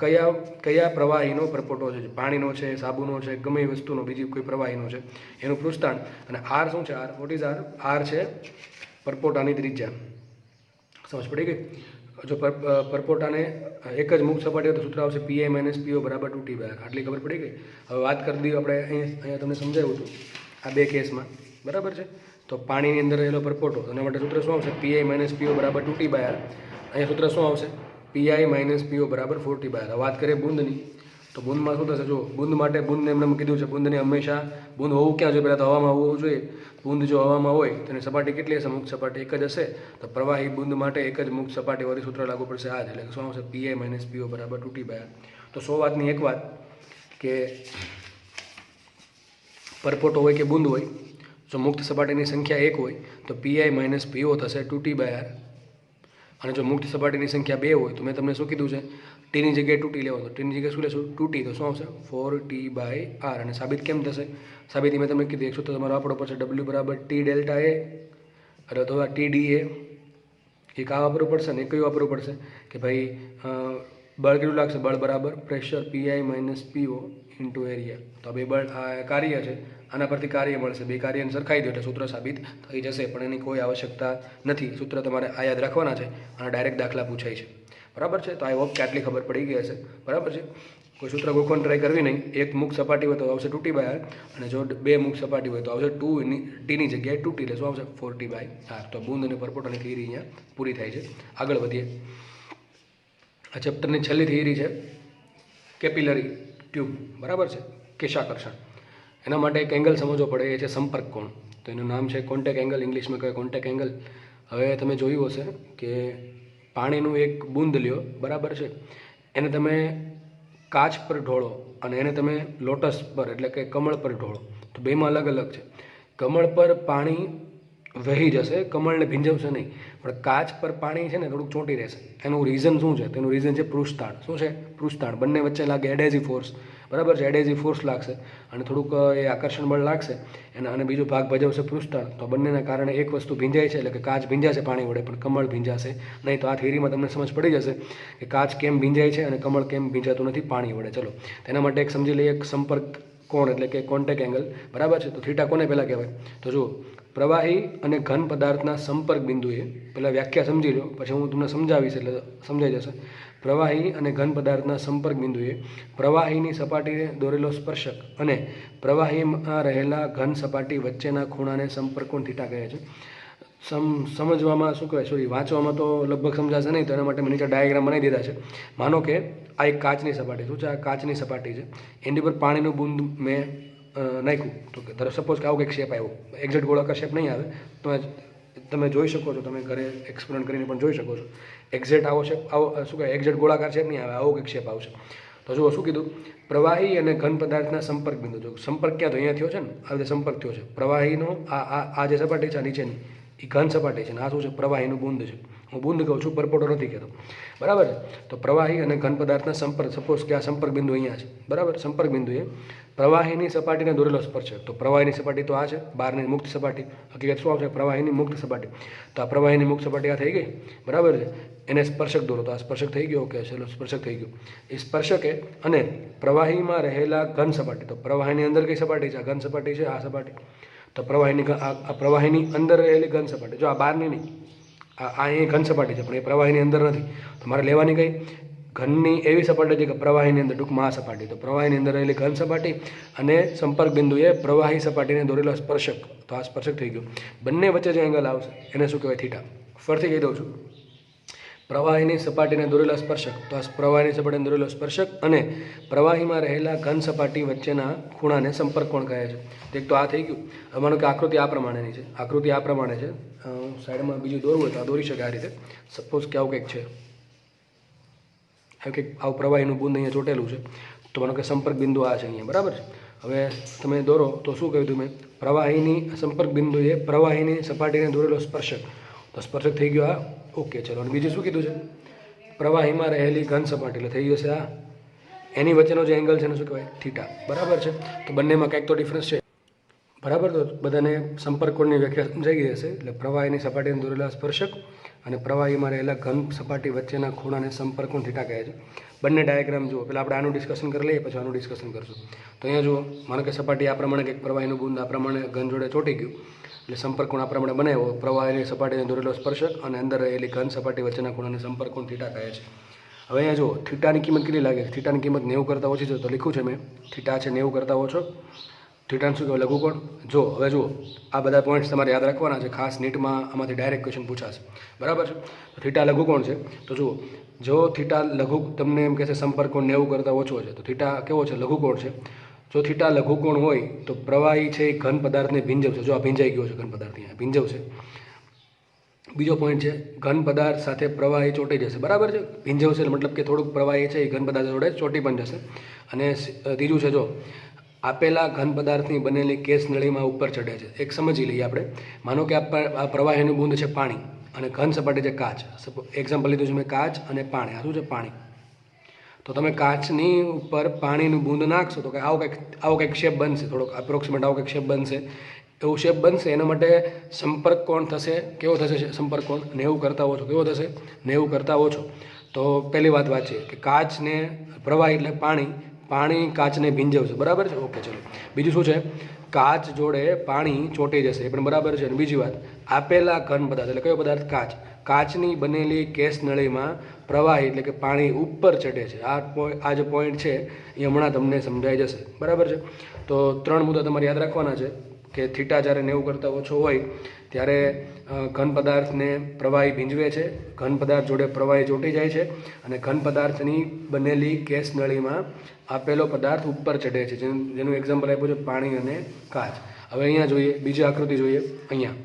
કયા પ્રવાહીનો પરપોટો છે? પાણીનો છે, સાબુનો છે, ગમે એ વસ્તુનો, બીજી કોઈ પ્રવાહીનો છે, એનું પૃષ્ઠતાણ. અને આર શું છે? R what is R? R છે પરપોટાની ત્રિજ્યા. સમજ પડી ગઈ? જો પરપોટાને એક જ મુક્ત સપાટી હોય તો સૂત્ર આવશે પીઆઈ માઇનસ પીઓ બરાબર 2t/r. આટલી ખબર પડી ગઈ. હવે વાત કરી દઈએ આપણે, અહીંયા તમને સમજાવ્યું હતું આ બે કેસમાં, બરાબર છે. તો પાણીની અંદર રહેલો પરપોટો, એના માટે સૂત્ર શું આવશે? પીઆઈ માઇનસ પીઓ બરાબર 2t/r. અહીંયા સૂત્ર શું આવશે? પીઆઈ માઇનસ પીઓ બરાબર 4t/r. વાત કરીએ બુંદની, તો બુંદમાં શું થશે? જો બુંદ માટે, બુંદને એમને કીધું છે, બુંદને હંમેશા બુંદ હોવું ક્યાં જોઈએ? પહેલાં તો હવામાં હોવું જોઈએ. બુંદ જો હવામાં હોય તો એની સપાટી કેટલી હશે? મુક્ત સપાટી એક જ હશે. તો પ્રવાહી બુંદ માટે એક જ મુક્ત સપાટી હોવાથી સૂત્ર લાગુ પડશે આ જ. એટલે શું આવશે? પીઆઈ માઇનસ પીઓ બરાબર 2t/r. તો 100 વાતની એક વાત કે પરપોટો હોય કે બુંદ હોય, જો મુક્ત સપાટીની સંખ્યા એક હોય તો પીઆઈ માઇનસ પીઓ થશે 2t/r. અને જો મુક્ત સપાટીની સંખ્યા બે હોય તો મેં તમને શું કીધું છે? ટીની જગ્યાએ 2t લેવાનું. તો ટીની જગ્યાએ શું લેશું? 2t. તો શું આવશે? 4t/r. અને સાબિત કેમ થશે? સાબિતી મેં તમને કીધું, એક સૂત્ર તમારો આપણો પડશે W બરાબર T ડેલ્ટા એ, એટલે તો આ TDA. એક આ વાપરવું પડશે ને એક કયું વાપરવું પડશે કે ભાઈ બળ કેટલું લાગશે? બળ બરાબર પ્રેશર પીઆઈ માઇનસ પીઓ ઇન્ટુ એરિયા. તો બે બળ આ કાર્ય છે, આના પરથી કાર્ય મળશે. બે કાર્યને સરખાઈ દો એટલે સૂત્ર સાબિત થઈ જશે. પણ એની કોઈ આવશ્યકતા નથી. સૂત્ર તમારે આ યાદ રાખવાના છે અને ડાયરેક્ટ દાખલા પૂછાય છે, બરાબર છે. તો આઈ હોપ કે આટલી ખબર પડી ગઈ હશે, બરાબર છે. કોઈ સૂત્ર ગોખવાની ટ્રાય કરવી નહીં. એક મુક્ત સપાટી હોય તો આવશે 2t/r, અને જો બે મુક્ત સપાટી હોય તો આવશે ટીની જગ્યાએ 2t, એટલે શું આવશે? 4t/r. તો બુંદ અને પરપોટાની થિયરી અહીંયા પૂરી થાય છે. આગળ વધીએ. આ ચેપ્ટરની છેલ્લી થિયરી છે કેપિલરી ટ્યુબ, બરાબર છે, કેશાકર્ષણ. એના માટે એક એંગલ સમજવો પડે, એ છે સંપર્ક કોણ. તો એનું નામ છે કોન્ટેક એંગલ, ઇંગ્લિશમાં કહે કોન્ટેક એંગલ. હવે તમે જોયું હશે કે પાણીનું એક બુંદ લ્યો, બરાબર છે, એને તમે કાચ પર ઢોળો અને એને તમે લોટસ પર એટલે કે કમળ પર ઢોળો, તો બેમાં અલગ અલગ છે. કમળ પર પાણી વહી જશે, કમળને ભીંજવશે નહીં, પણ કાચ પર પાણી છે ને થોડુંક ચોંટી રહેશે. એનું રીઝન શું છે? તેનું રીઝન છે પૃષ્ઠતાણ. શું છે? પૃષ્ઠતાણ. બંને વચ્ચે લાગે એડેઝિવ ફોર્સ, બરાબર છે. એડેઝિવ ફોર્સ લાગશે અને થોડુંક એ આકર્ષણ બળ લાગશે અને બીજો ભાગ ભજવશે પૃષ્ઠતાણ. તો બંનેના કારણે એક વસ્તુ ભીંજાય છે, એટલે કે કાચ ભીંજાશે પાણી વડે, પણ કમળ ભીંજાશે નહીં. તો આ થિયરીમાં તમને સમજ પડી જશે કે કાચ કેમ ભીંજાય છે અને કમળ કેમ ભીંજાતું નથી પાણી વડે. ચલો તેના માટે એક સમજી લઈએ, એક સંપર્ક કોણ એટલે કે કોન્ટેક એંગલ, બરાબર છે. તો થીટા કોને પહેલાં કહેવાય? તો જુઓ, પ્રવાહી અને ઘન પદાર્થના સંપર્ક બિંદુએ, પહેલાં વ્યાખ્યા સમજી લો, પછી હું તમને સમજાવીશ એટલે સમજાઈ જશે. પ્રવાહી અને ઘન પદાર્થના સંપર્ક બિંદુએ પ્રવાહીની સપાટીને દોરેલો સ્પર્શક અને પ્રવાહીમાં રહેલા ઘન સપાટી વચ્ચેના ખૂણાને સંપર્ક કોણ થીટા કહે છે. સમજવામાં શું કહેવાય, સોરી, વાંચવામાં તો લગભગ સમજાશે નહીં, તો એના માટે મેં નીચે ડાયાગ્રામ બનાવી દીધા છે. માનો કે આ એક કાચની સપાટી, શું છે, આ કાચની સપાટી છે, એની પર પાણીનું બૂંદ મેં નાખ્યું, તો ધારો સપોઝ કે આવું કંઈક શેપ આવ્યો, એક્ઝેક્ટ ગોળાકાર શેપ નહીં આવે, તો તમે જોઈ શકો છો, તમે ઘરે એક્સપેરિમેન્ટ કરીને પણ જોઈ શકો છો. એક્ઝેક્ટ આવો શેપ, આવો શું કહેવાય, એક્ઝેક્ટ ગોળાકાર શેપ નહીં આવે, આવો કંઈક શેપ આવશે. તો જુઓ શું કીધું, પ્રવાહી અને ઘન પદાર્થના સંપર્ક બિંદુ. જો સંપર્ક ક્યાં તો અહીંયા થયો છે ને, આ રીતે સંપર્ક થયો છે પ્રવાહીનો, આ જે સપાટી છે નીચેની એ ઘન સપાટી છે, ને આ શું છે, પ્રવાહીનું બુંદ છે. હું બુંદ કહું છું, પરપોટો નથી કહેતો, બરાબર છે. તો પ્રવાહી અને ઘન પદાર્થના સંપર્ક, સપોઝ કે આ સંપર્ક બિંદુ અહીંયા છે, બરાબર. સંપર્ક બિંદુએ પ્રવાહીની સપાટીને દોરેલો સ્પર્શક, તો પ્રવાહીની સપાટી તો આ છે, બહારની મુક્ત સપાટી, હકીકત શું આવશે, પ્રવાહીની મુક્ત સપાટી. તો આ પ્રવાહીની મુક્ત સપાટી આ થઈ ગઈ, બરાબર છે. એને સ્પર્શક દોરો, તો આ સ્પર્શક થઈ ગયો, ઓકે, ચલો સ્પર્શક થઈ ગયો. એ સ્પર્શકે અને પ્રવાહીમાં રહેલા ઘન સપાટી, તો પ્રવાહીની અંદર કઈ સપાટી છે, આ ઘન સપાટી છે, આ સપાટી. તો પ્રવાહીની અંદર રહેલી ઘન સપાટી, જો આ બહારની નહીં, આ અહીં ઘન સપાટી છે, પણ એ પ્રવાહીની અંદર નથી. તો મારે લેવાની કઈ, ઘનની એવી સપાટી છે કે પ્રવાહીની અંદર, ટૂંકમાં આ સપાટી. તો પ્રવાહીની અંદર રહેલી ઘન સપાટી અને સંપર્ક બિંદુએ પ્રવાહી સપાટીને દોરેલો સ્પર્શક, તો આ સ્પર્શક થઈ ગયું. બંને વચ્ચે જે એંગલ આવશે એને શું કહેવાય, થીટા. ફરીથી કહી દઉં છું, પ્રવાહીની સપાટીને દોરેલો સ્પર્શક, તો આ પ્રવાહીની સપાટીને દોરેલો સ્પર્શક અને પ્રવાહીમાં રહેલા ઘન સપાટી વચ્ચેના ખૂણાને સંપર્ક કોણ કહે છે. એક તો આ થઈ ગયું. હવે માનો કે આકૃતિ આ પ્રમાણેની છે, આકૃતિ આ પ્રમાણે છે, સાઈડમાં બીજું દોરવું હોય તો આ દોરી શકે આ રીતે. સપોઝ કે આવું કંઈક છે, એવું કંઈક આવું પ્રવાહીનું બુંદ અહીંયા ચોટેલું છે, તો માનો કે સંપર્ક બિંદુ આ છે અહીંયા, બરાબર છે. હવે તમે દોરો તો શું કહ્યું તમે, પ્રવાહીની સંપર્ક બિંદુએ પ્રવાહીની સપાટીને દોરેલો સ્પર્શક, તો સ્પર્શક થઈ ગયો આ, ઓકે. ચલો, અને બીજું શું કીધું છે, પ્રવાહીમાં રહેલી ઘન સપાટી, એટલે થઈ જશે આ, એની વચ્ચેનો જે એંગલ છે એને શું કહેવાય, થીટા, બરાબર છે. તો બંનેમાં કંઈક તો ડિફરન્સ છે, બરાબર. તો બધાને સંપર્ક કોણની વ્યાખ્યા સમજાઈ ગઈ હશે. એટલે પ્રવાહીની સપાટીને દોરેલા સ્પર્શક અને પ્રવાહીમાં રહેલા ઘન સપાટી વચ્ચેના ખૂણાને સંપર્ક કોણ થીટા કહે છે. બંને ડાયાગ્રામ જુઓ, પહેલાં આપણે આનું ડિસ્કશન કરી લઈએ, પછી આનું ડિસ્કશન કરશું. તો અહીંયા જુઓ, માનો કે સપાટી આ પ્રમાણે, કંઈક પ્રવાહીનું બુંદ આ પ્રમાણે ઘન જોડે ચોંટી ગયું, એટલે સંપર્ક કોણ આ પ્રમાણે બનાવ્યો, પ્રવાહીની સપાટીને દોરેલો સ્પર્શક અને અંદર રહેલી ઘન સપાટી વચ્ચેના ખૂણાને સંપર્ક કોણ થીટા કહે છે. હવે અહીંયા જુઓ, થીટાની કિંમત કેટલી લાગે, થીટાની કિંમત 90 કરતાં ઓછી છે, તો લખ્યું છે મેં, થીટા છે 90 કરતાં ઓછો. થીટાનું શું કહેવાય, લઘુકોણ. જો હવે જુઓ, આ બધા પોઈન્ટ્સ તમારે યાદ રાખવાના છે, ખાસ નીટમાં આમાંથી ડાયરેક્ટ ક્વેશ્ચન પૂછાશે, બરાબર છે. તો થીટા લઘુકોણ છે, તો જુઓ, જો થીટા તમને એમ કહેશે સંપર્ક કોણ 90 કરતાં ઓછો છે, તો થીટા કેવો છે, લઘુકોણ છે. જો થીટા લઘુકોણ હોય તો પ્રવાહી છે એ ઘન પદાર્થને ભીંજવશે. જો આ ભીંજાઈ ગયો છે ઘન પદાર્થ, અહીંયા ભીંજવશે. બીજો પોઈન્ટ છે, ઘન પદાર્થ સાથે પ્રવાહી ચોંટી જશે, બરાબર છે. ભીંજવશે મતલબ કે થોડુંક પ્રવાહી છે એ ઘન પદાર્થ જોડે ચોંટી પણ જશે. અને ત્રીજું છે, જો આપેલા ઘન પદાર્થની બનેલી કેસ નળીમાં ઉપર ચડે છે. એક સમજી લઈએ આપણે, માનો કે આ પ્રવાહીનું બુંદ છે પાણી અને ઘન સપાટી છે કાચ. એક્ઝામ્પલ લીધું છે મેં, કાચ અને પાણી. આ શું છે, પાણી. તો તમે કાચની ઉપર પાણીનું બુંદ નાખશો તો આવો કંઈક શેપ બનશે, થોડોક એપ્રોક્સિમેટ આવો કંઈક શેપ બનશે. એવું શેપ બનશે, એના માટે સંપર્ક કોણ થશે, કેવો થશે સંપર્ક કોણ, 90 કરતાં ઓછો. કેવો થશે, 90 કરતાં ઓછો. તો પહેલી વાત વાંચીએ કે કાચને પ્રવાહી એટલે પાણી કાચને ભીંજવશે, બરાબર છે, ઓકે. ચલો, બીજું શું છે, કાચ જોડે પાણી ચોંટી જશે, એ પણ બરાબર છે. અને બીજી વાત, આપેલા ઘન પદાર્થ એટલે કયો પદાર્થ, કાચની બનેલી કેસ નળીમાં પ્રવાહી એટલે કે પાણી ઉપર ચડે છે. આ જે પોઈન્ટ છે એ હમણાં તમને સમજાઈ જશે, બરાબર છે. તો 3 મુદ્દા તમારે યાદ રાખવાના છે કે થીટા જ્યારે 90 કરતાં ઓછો હોય ત્યારે ઘન પદાર્થને પ્રવાહી ભીંજવે છે, ઘન પદાર્થ જોડે પ્રવાહી ચોંટી જાય છે, અને ઘન પદાર્થની બનેલી કેસ નળીમાં આપેલો પદાર્થ ઉપર ચડે છે, જેનું એક્ઝામ્પલ આપ્યું છે પાણી અને કાચ. હવે અહીંયા જોઈએ, બીજી આકૃતિ જોઈએ અહીંયા.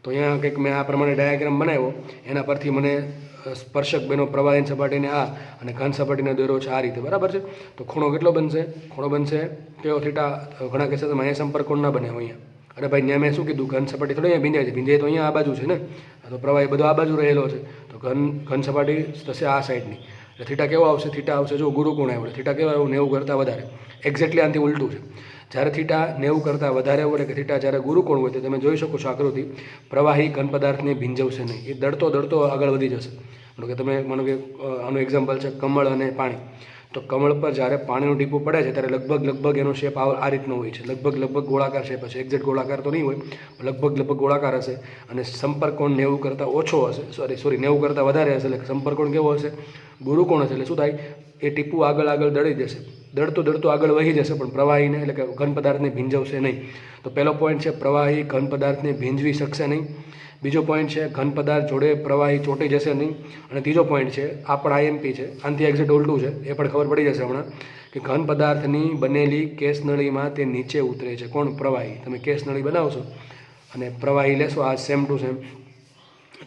તો અહીંયા કંઈક મેં આ પ્રમાણે ડાયાગ્રામ બનાવ્યો, એના પરથી મને સ્પર્શક બન્યો પ્રવાહીની સપાટીને આ અને ઘન સપાટીને દોર્યો છે આ રીતે, બરાબર છે. તો ખૂણો કેટલો બનશે, ખૂણો બનશે કેવો, થીટા. ઘણા કિસ્સામાં અહીંયા સંપર્ક કોણ ના બને અહીંયા. અરે ભાઈ, ત્યાં મેં શું કીધું, ઘન સપાટી થોડી અહીંયા ભીંજાય છે, ભીંજાય તો અહીંયા આ બાજુ છે ને, તો પ્રવાહી બધો આ બાજુ રહેલો છે, તો ઘન સપાટી થશે આ સાઈડની. એટલે થીટા કેવો આવશે, થીટા આવશે જો ગુરુકોણ આવ્યો, થીટા કેવા આવ્યું, 90 કરતાં વધારે. એક્ઝેક્ટલી આનાથી ઉલટું છે. જ્યારે થીટા 90 કરતાં વધારે હોય કે થીટા જ્યારે ગુરુકોણ હોય તો તમે જોઈ શકો છો આકૃતિ, પ્રવાહી ઘન પદાર્થને ભીંજવશે નહીં, એ દળતો આગળ વધી જશે. કે તમે માનો કે આનું એક્ઝામ્પલ છે કમળ અને પાણી. તો કમળ પર જ્યારે પાણીનું ટીપું પડે છે ત્યારે લગભગ એનો શેપ આ રીતનો હોય છે, લગભગ ગોળાકાર શેપ હશે. એક્ઝેક્ટ ગોળાકાર તો નહીં હોય, લગભગ ગોળાકાર હશે. અને સંપર્ક કોણ 90 કરતાં ઓછો હશે, સોરી 90 કરતાં વધારે હશે, એટલે સંપર્ક કોણ કેવો હશે, ગુરુકોણ હશે એટલે શું થાય, એ ટીપું આગળ આગળ દળી જશે, દળતું આગળ વહી જશે, પણ પ્રવાહીને એટલે કે ઘન પદાર્થને ભીંજવશે નહીં. તો પહેલો પોઈન્ટ છે પ્રવાહી ઘન પદાર્થને ભીંજવી શકશે નહીં. બીજો પોઈન્ટ છે ઘન પદાર્થ જોડે પ્રવાહી ચોંટી જશે નહીં. અને ત્રીજો પોઈન્ટ છે આ પણ આઈએમપી છે, આનાથી એક્ઝેક્ટ ઉલટું છે, એ પણ ખબર પડી જશે હમણાં, કે ઘન પદાર્થની બનેલી કેસ નળીમાં તે નીચે ઉતરે છે. કોણ? પ્રવાહી. તમે કેસ નળી બનાવશો અને પ્રવાહી લેશો આ સેમ ટુ સેમ,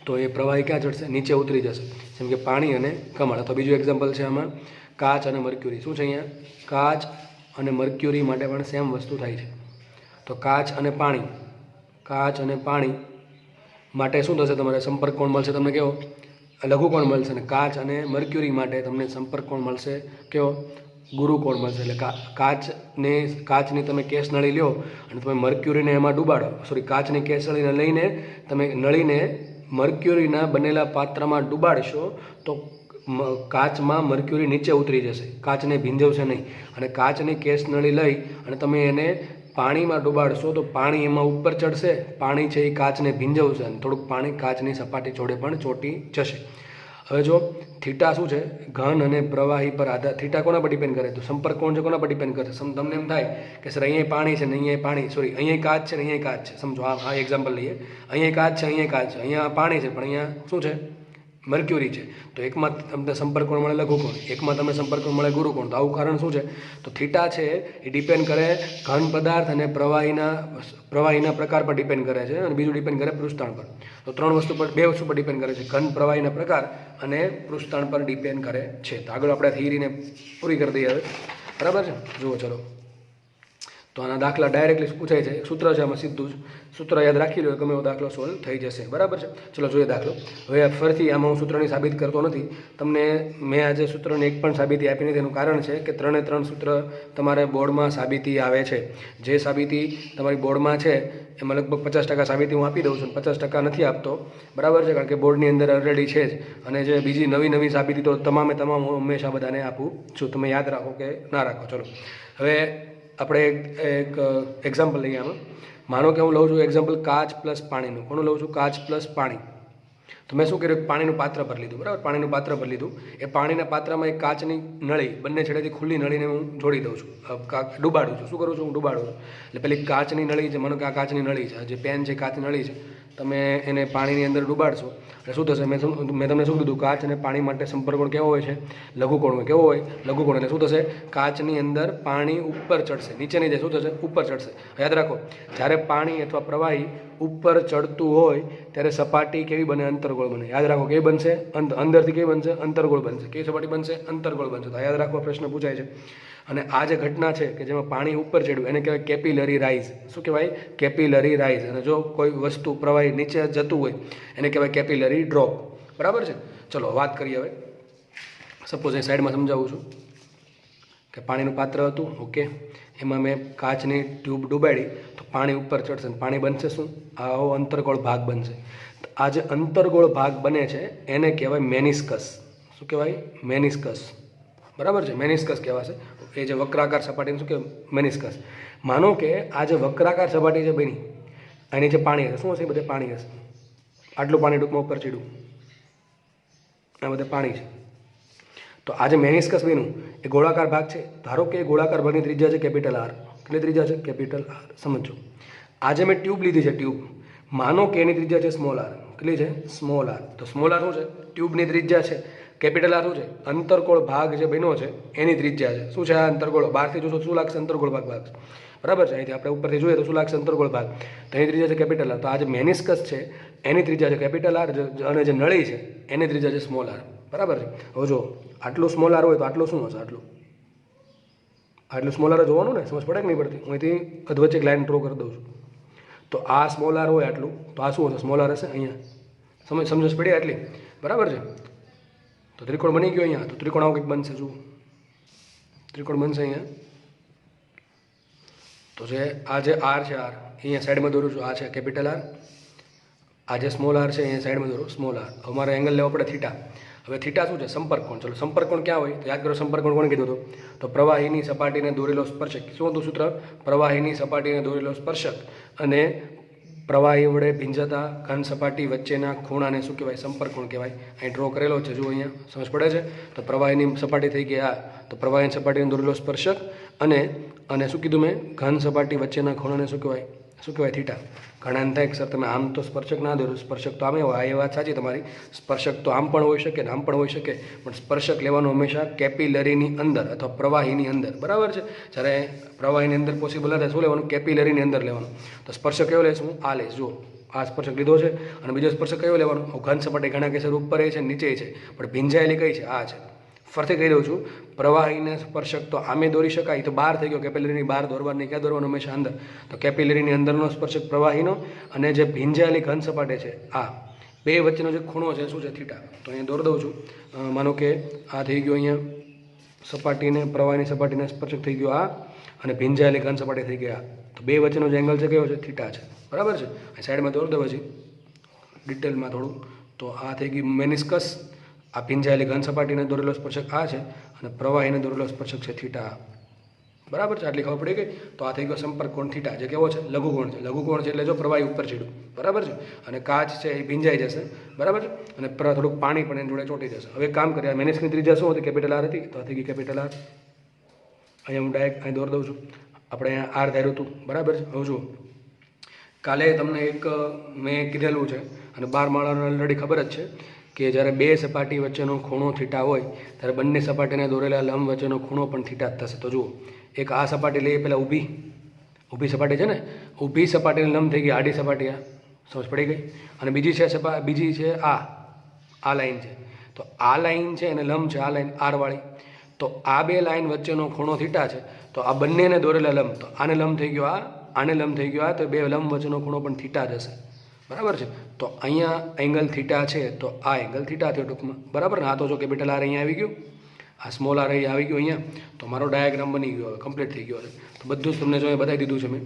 તો એ પ્રવાહી ક્યાં ચડશે? નીચે ઉતરી જશે, જેમ કે પાણી અને કમળ. અથવા બીજું એક્ઝામ્પલ છે આમાં કાચ અને મર્ક્યુરી. શું છે અહીંયા? કાચ અને મર્ક્યુરી માટે પણ સેમ વસ્તુ થાય છે. તો કાચ અને પાણી માટે શું થશે? તમારે સંપર્ક કોણ મળશે? તમને કેવો? લઘુકોણ મળશે. અને કાચ અને મર્ક્યુરી માટે તમને સંપર્ક કોણ મળશે? કેવો? ગુરુકોણ મળશે. એટલે કાચની તમે કેસ નળી લ્યો અને તમે મર્ક્યુરીને એમાં ડૂબાડો, કાચની કેસ નળીને લઈને તમે નળીને મર્ક્યુરીના બનેલા પાત્રમાં ડૂબાડશો તો કાચમાં મર્ક્યુરી નીચે ઉતરી જશે, કાચને ભીંજવશે નહીં. અને કાચની કેસ નળી લઈ અને તમે એને પાણીમાં ડૂબાડશો તો પાણી એમાં ઉપર ચડશે, પાણી છે એ કાચને ભીંજવશે અને થોડુંક પાણી કાચની સપાટી જોડે પણ ચોંટી જશે. હવે જો થીટા શું છે? ઘન અને પ્રવાહી પર આધાર. થીટા કોના પર ડિપેન્ડ કરે? તો સંપર્ક કોણ છે કોના પર ડિપેન્ડ કરે? તમને એમ થાય કે સર અહીંયા પાણી છે ને અહીંયા પાણી, અહીંયા કાચ છે ને અહીંયા કાચ છે. સમજો આ એક્ઝામ્પલ લઈએ, અહીંયા કાચ છે, અહીંયા કાચ છે, અહીંયા પાણી છે, પણ અહીંયા શું છે? મર્ક્યુરી છે. તો એકમાં તમને સંપર્ક કોણ મળે? લઘુકોણ. એકમાં તમને સંપર્ક કોણ મળે? ગુરુકોણ. તો આવું કારણ શું છે? તો થીટા છે એ ડિપેન્ડ કરે ઘન પદાર્થ અને પ્રવાહીના પ્રકાર પર ડિપેન્ડ કરે છે, અને બીજું ડિપેન્ડ કરે પૃષ્ઠાણ પર. તો બે વસ્તુ પર ડિપેન્ડ કરે છે, ઘન પ્રવાહીના પ્રકાર અને પૃષ્ઠાણ પર ડિપેન્ડ કરે છે. તો આગળ આપણે થિયરીને પૂરી કરી દઈએ હવે, બરાબર છે? જુઓ ચલો, તો આના દાખલા ડાયરેક્ટલી પૂછાય છે, સૂત્ર છે આમાં સીધું જ, સૂત્ર યાદ રાખી લો, ગમે એવો દાખલો સોલ્વ થઈ જશે, બરાબર છે? ચલો જોઈએ દાખલો. હવે ફરીથી આમાં હું સૂત્રની સાબિત કરતો નથી, તમને મેં આજે સૂત્રની એક પણ સાબિતી આપી નથી. એનું કારણ છે કે 3 સૂત્ર તમારે બોર્ડમાં સાબિતી આવે છે. જે સાબિતી તમારી બોર્ડમાં છે એમાં લગભગ 50% સાબિતી હું આપી દઉં છું, 50% નથી આપતો, બરાબર છે? કારણ કે બોર્ડની અંદર ઓલરેડી છે જ, અને જે બીજી નવી સાબિતી તો તમામ હું હંમેશા બધાને આપું છું. તમે યાદ રાખો કે ના રાખો. ચલો હવે આપણે એક એક્ઝામ્પલ લઈએ આમાં. માનો કે હું લઉં છું એક્ઝામ્પલ કાચ પ્લસ પાણીનું. કોનું લઉં છું? કાચ પ્લસ પાણી. તો મેં શું કર્યું? પાણીનું પાત્ર ભરી લીધું, બરાબર? પાણીનું પાત્ર ભરી લીધું. એ પાણીના પાત્રમાં એક કાચની નળી, બંને છેડેથી ખુલ્લી નળીને હું જોડી દઉં છું, ડૂબાડું છું. શું કરું છું? હું ડૂબાડું છું. એટલે પેલી કાચની નળી છે, માનો કે આ કાચની નળી છે, જે પેન છે કાચની નળી છે, તમે એને પાણીની અંદર ડૂબાડશો એટલે શું થશે? મેં તમને શું કીધું? કાચ અને પાણી માટે સંપર્ક કોણ કેવો હોય છે? લઘુકોણ હોય. કેવો હોય? લઘુકોણ. એટલે શું થશે? કાચની અંદર પાણી ઉપર ચડશે, નીચે નહીં જાય. શું થશે? ઉપર ચડશે. યાદ રાખો, જ્યારે પાણી અથવા પ્રવાહી ઉપર ચડતું હોય ત્યારે સપાટી કેવી બને? અંતર્ગોળ બને. યાદ રાખો, કેવી બનશે? અંદરથી કેવી બનશે? અંતર્ગોળ બનશે. કેવી સપાટી બનશે? અંતર્ગોળ બનશે. તો યાદ રાખવા પ્રશ્ન પૂછાય છે. અને આ જે ઘટના છે કે જેમાં પાણી ઉપર ચડ્યું એને કહેવાય કેપિલરી રાઇઝ. શું કહેવાય? Capillary rise. અને જો કોઈ વસ્તુ પ્રવાહી નીચે જતું હોય એને કહેવાય કેપિલરી ડ્રોપ, બરાબર છે? ચલો વાત કરીએ હવે. સપોઝ એ સાઈડમાં સમજાવું છું કે પાણીનું પાત્ર હતું, ઓકે, એમાં મેં કાચની ટ્યુબ ડૂબાડી તો પાણી ઉપર ચડશે, પાણી બનશે શું? આવો અંતર્ગોળ ભાગ બનશે. આ જે અંતર્ગોળ ભાગ બને છે એને કહેવાય મેનિસ્કસ. શું કહેવાય? મેનિસ્કસ, બરાબર છે? મેનિસ્કસ કહેવાશે. એ જે વક્રાકાર સપાટીને શું કહેવાય? મેનિસ્કસ. માનો કે આ જે વક્રાકાર સપાટી છે બની, આની જે પાણી હશે, શું હશે? બધે પાણી હશે. આટલું પાણી ટૂંકમાં ઉપર ચડ્યું, આ બધે પાણી છે. તો આ જે મેનિસ્કસ બન્યું એ ગોળાકાર ભાગ છે. ધારો કે ગોળાકાર ભાગની ત્રિજ્યા છે કેપિટલ આર. કેટલી ત્રિજ્યા છે? Capital R. સમજો, આજે મેં ટ્યુબ લીધી છે, ટ્યુબ. માનો કે એની ત્રિજ્યા છે સ્મોલ આર. કેટલી છે? Small R. તો સ્મોલ આર શું છે? ટ્યુબની ત્રિજ્યા છે. કેપિટલ આર શું છે? અંતર્ગોળ ભાગ જે બન્યો છે એની ત્રિજ્યા છે. શું છે આ અંતર્ગોળ? બહારથી જોશો શું લાગશે? અંતર્ગોળ ભાગ, બરાબર છે? અહીંથી આપણે ઉપરથી જોઈએ તો શું લાગશે? અંતર્ગોળ ભાગ. તો એની ત્રિજ્યા છે કેપિટલ આર. તો આ જે મેનિસ્કસ છે એની ત્રિજ્યા છે કેપિટલ આર, અને જે નળી છે એની ત્રિજ્યા છે સ્મોલ આર, બરાબર છે? હવે જો આટલું સ્મોલ આર હોય તો આટલું શું હશે? આટલું સ્મોલ આર જોવાનું ને, સમજ પડે કે નહીં પડતી? હું અહીંથી અધવચ્ચે એક લાઈન ડ્રો કરી દઉં છું. તો આ સ્મોલ આર હોય આટલું, તો આ શું હશે? સ્મોલ આર હશે અહીંયા. સમજ પડી આટલી, બરાબર છે? તો ત્રિકોણ બની ગયો અહીંયા. તો ત્રિકોણ આવું કંઈક બનશે. જુઓ, ત્રિકોણ બનશે અહીંયા. તો જે આ જે આર છે, આર અહીંયા સાઈડમાં દોરું છું, આ છે કેપિટલ આર. આ જે સ્મોલ આર છે અહીંયા સાઈડમાં દોરો સ્મોલ આર. અમારે એંગલ લેવો પડે થીટા. હવે થીટા શું છે? સંપર્ક કોણ. ચલો સંપર્ક કોણ ક્યાં હોય? તો યાદ કરો, સંપર્ક કોણ કોણે કીધું હતું? તો પ્રવાહીની સપાટીને દોરેલો સ્પર્શક. શું હતું સૂત્ર? પ્રવાહીની સપાટીને દોરેલો સ્પર્શક અને પ્રવાહી વડે ભીંજાતા ઘન સપાટી વચ્ચેના ખૂણાને શું કહેવાય? સંપર્ક કોણ કહેવાય. અહીં ડ્રો કરેલો છે, જુઓ અહીંયા સમજ પડે છે. તો પ્રવાહીની સપાટી થઈ ગઈ આ, તો પ્રવાહીની સપાટીને દોરેલો સ્પર્શક અને શું કીધું મેં? ઘન સપાટી વચ્ચેના ખૂણાને શું કહેવાય? શું કહેવાય? થીટા. ઘણા એમ થાય કે સર તમે આમ તો સ્પર્શક ના દોર્યું, સ્પર્શક તો આમે હોય. એ વાત સાચી તમારી, સ્પર્શક તો આમ પણ હોઈ શકે ને આમ પણ હોઈ શકે, પણ સ્પર્શક લેવાનું હંમેશા કેપિલરીની અંદર અથવા પ્રવાહીની અંદર, બરાબર છે. જ્યારે પ્રવાહીની અંદર પોસિબલ ના થાય, શું લેવાનું? કેપિલરીની અંદર લેવાનું. તો સ્પર્શક કયો લઈશ હું? આ લઈશ. જુઓ આ સ્પર્શક લીધો છે, અને બીજો સ્પર્શક કયો લેવાનો? ઘન સપાટી ઘણા કેસર ઉપર છે, નીચે છે, પણ ભીંજાયેલી કઈ છે? આ છે. ફરતી કહી દઉં છું, પ્રવાહીને સ્પર્શક તો આમે દોરી શકાય, તો બહાર થઈ ગયો, કેપિલરીની બહાર દોરવાની. ક્યાં દોરવાનું? હંમેશા અંદર. તો કેપિલરીની અંદરનો સ્પર્શક પ્રવાહીનો, અને જે ભીંજાયેલી ઘન સપાટી છે આ બે વચ્ચેનો જે ખૂણો છે શું છે? થીટા. તો અહીંયા દોરી દઉં છું. માનો કે આ થઈ ગયો અહીંયા સપાટીને, પ્રવાહીની સપાટીને સ્પર્શક થઈ ગયો આ, અને ભીંજાયેલી ઘન સપાટી થઈ ગઈ આ. તો બે વચ્ચેનો જે એંગલ છે કયો છે? થીટા છે, બરાબર છે. આ સાઈડમાં દોરી દો પછી ડિટેલમાં થોડું. તો આ થઈ ગઈ મેનિસ્કસ. આ ભીંજાયેલી ઘન સપાટીને દોરેલો સ્પર્શક આ છે, અને પ્રવાહીને દોરેલો સ્પર્શક છે થીટા, બરાબર છે. આટલી ખબર પડી ગઈ. તો આ થઈ ગયો સંપર્ક કોણ થીટા, જે કેવો છે? લઘુકોણ છે. લઘુકોણ છે એટલે જો પ્રવાહી ઉપર ચડ્યું, બરાબર છે, અને કાચ છે એ ભીંજાઈ જશે, બરાબર છે, અને થોડુંક પાણી પણ એની જોડે ચોંટી જશે. હવે કામ કરીએ. મેનિસ્કની ત્રિજ્યા શું હતી? કેપિટલ આર હતી, તો આ થઈ ગઈ કેપિટલ આર. અહીંયા હું ડાયરેક્ટ અહીં દોરી દઉં છું. આપણે અહીંયા આર ધાર્યું હતું, બરાબર છે. હવે જુઓ, કાલે તમને એક મેં કીધેલું છે, અને 12 માળાનો ઓલરેડી ખબર જ છે કે જ્યારે બે સપાટી વચ્ચેનો ખૂણો થીટા હોય ત્યારે બંને સપાટીને દોરેલા લંબ વચ્ચેનો ખૂણો પણ થીટા જ થશે. તો જુઓ, એક આ સપાટી લઈએ પહેલાં, ઊભી સપાટી છે ને, ઊભી સપાટીને લંબ થઈ ગઈ આડી સપાટી, આ સમજ પડી ગઈ. અને બીજી છે આ લાઈન છે. તો આ લાઈન છે એને લંબ છે, આ લાઈન આરવાળી. તો આ બે લાઈન વચ્ચેનો ખૂણો થીટા છે. તો આ બંનેને દોરેલા લંબ, તો આને લંબ થઈ ગયો આ, આને લંબ થઈ ગયો આ, તો બે લંબ વચ્ચેનો ખૂણો પણ થીટા જ હશે, બરાબર છે. તો અહીંયા એંગલ થીટા છે, તો આ એંગલ થીટા થયો ટૂંકમાં, બરાબર ને. આ તો જો કેપિટલ આર અહીંયા આવી ગયું, આ સ્મોલ આર અહીંયા આવી ગયું અહીંયા. તો મારો ડાયાગ્રામ બની ગયો, હવે કમ્પ્લીટ થઈ ગયો છે. તો બધું જ તમને જો બતાવી દીધું છે મેં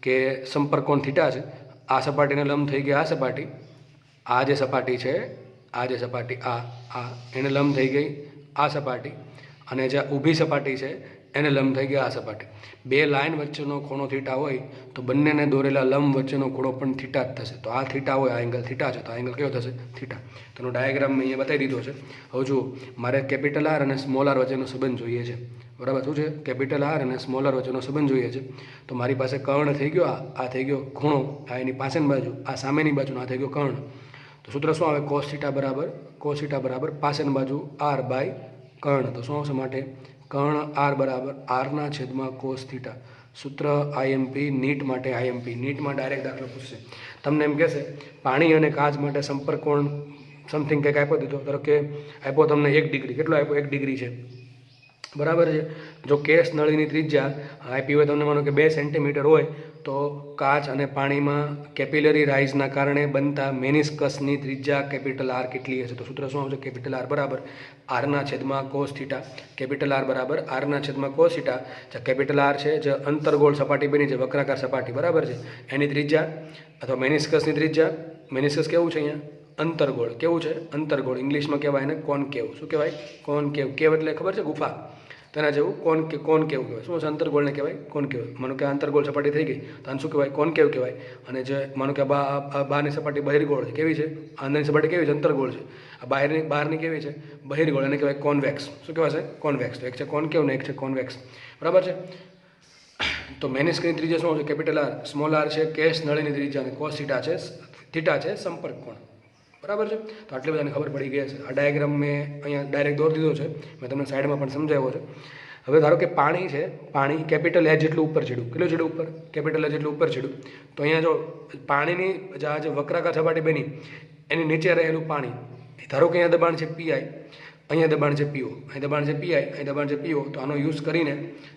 કે સંપર્ક કોણ થીટા છે. આ સપાટીને લંબ થઈ ગઈ આ સપાટી, આ જે સપાટી છે, આ જે સપાટી આ એને લંબ થઈ ગઈ આ સપાટી, અને જે ઊભી સપાટી છે એને લંબ થઈ ગઈ આ સપાટી. બે લાઇન વચ્ચેનો ખૂણો થીટા હોય તો બંનેને દોરેલા લંબ વચ્ચેનો ખૂણો પણ થીટા જ થશે. તો આ થીટા હોય, આ એંગલ થીટા છે, તો આ એંગલ કયો થશે? થીટા. તેનો ડાયાગ્રામ મેં અહીંયા બતાવી દીધો છે. હવે જુઓ, મારે કેપિટલ આર અને સ્મોલ આર વચ્ચેનો સંબંધ જોઈએ છે, બરાબર. શું છે? કેપિટલ આર અને સ્મોલ આર વચ્ચેનો સંબંધ જોઈએ છે. તો મારી પાસે કર્ણ થઈ ગયો, આ થઈ ગયો ખૂણો, આ એની પાછળની બાજુ, આ સામેની બાજુ, આ થઈ ગયો કર્ણ. તો સૂત્ર શું આવે? કોસ થીટા બરાબર પાછળની બાજુ આર બાય કર્ણ. તો શું આવશે માટે? કર્ણ આર બરાબર આરના છેદમાં કોસ થીટા. સૂત્ર આઈએમપી નીટ માટે. નીટમાં ડાયરેક્ટ દાખલો પૂછશે. તમને એમ કહેશે પાણી અને કાચ માટે સંપર્ક કોણ સમથિંગ કંઈક આપ્યો દીધો, ધારો કે આપ્યો તમને 1 ડિગ્રી. કેટલો આપ્યો? 1 ડિગ્રી છે, બરાબર છે. જો કેસ નળીની ત્રિજ્યા આપી હોય તમને, માનો કે 2 સેન્ટીમીટર હોય, તો કાચ અને પાણીમાં કેપિલરી રાઇઝના કારણે બનતા મેનિસ્કસની ત્રિજ્યા કેપિટલ આર કેટલી હશે? તો સૂત્ર શું આવશે? કેપિટલ આર બરાબર આરના છેદમાં કોસ થીટા. કેપિટલ આર બરાબર આરના છેદમાં કોસ થીટા. જે કેપિટલ આર છે, જે અંતર્ગોળ સપાટી બની છે, વક્રાકાર સપાટી, બરાબર છે, એની ત્રિજ્યા અથવા મેનિસ્કસની ત્રિજ્યા. મેનિસ્કસ કેવું છે અહીંયા? અંતર્ગોળ. કેવું છે? અંતર્ગોળ. ઇંગ્લિશમાં કહેવાય એને કોનકેવ. શું કહેવાય? કોનકેવ. કેવ એટલે ખબર છે? ગુફા. તેના જેવું કોનકેવ કહેવાય. શું છે? અંતર્ગોળને કહેવાય કોનકેવ. માનો કે અંતર્ગોળ સપાટી થઈ ગઈ તો આને શું કહેવાય? કોનકેવ કહેવાય. અને જે માનો કે બહારની સપાટી બહિર્ગોળ છે, કેવી છે? અંદરની સપાટી કેવી છે? અંતર્ગોળ છે. આ બહારની કેવી છે? બહિર્ગોળ. એને કહેવાય કોન્વેક્સ. શું કહેવાય? કોન્વેક્સ. તો એક છે કોનકેવ ને એક છે કોન્વેક્સ, બરાબર છે. તો મેનિસ્કસની ત્રિજ્યા શું છે? Capital R. સ્મોલ આર છે કેસ નળીની ત્રિજ્યા, અને કોસ થીટા છે સંપર્ક કોણ, બરાબર છે. તો આટલી બધાને ખબર પડી ગઈ હશે. આ ડાયાગ્રામ મેં અહીંયા ડાયરેક્ટ દોરી દીધો છે, મેં તમને સાઈડમાં પણ સમજાવ્યો છે. હવે ધારો કે પાણી છે, પાણી કેપિટલ એ જેટલું ઉપર ચડ્યું, કેટલું ચડ્યું ઉપર? કેપિટલ એ જેટલું ઉપર ચડ્યું. તો અહીંયા જો પાણીની જે વક્રાકાર સપાટી બની એની નીચે રહેલું પાણી, ધારો કે અહીંયા દબાણ છે પીઆઈ, અહીંયા દબાણ છે પીઓ, અહીં દબાણ છે પીઆઈ, અહીં દબાણ છે પીઓ. તો આનો યુઝ કરીને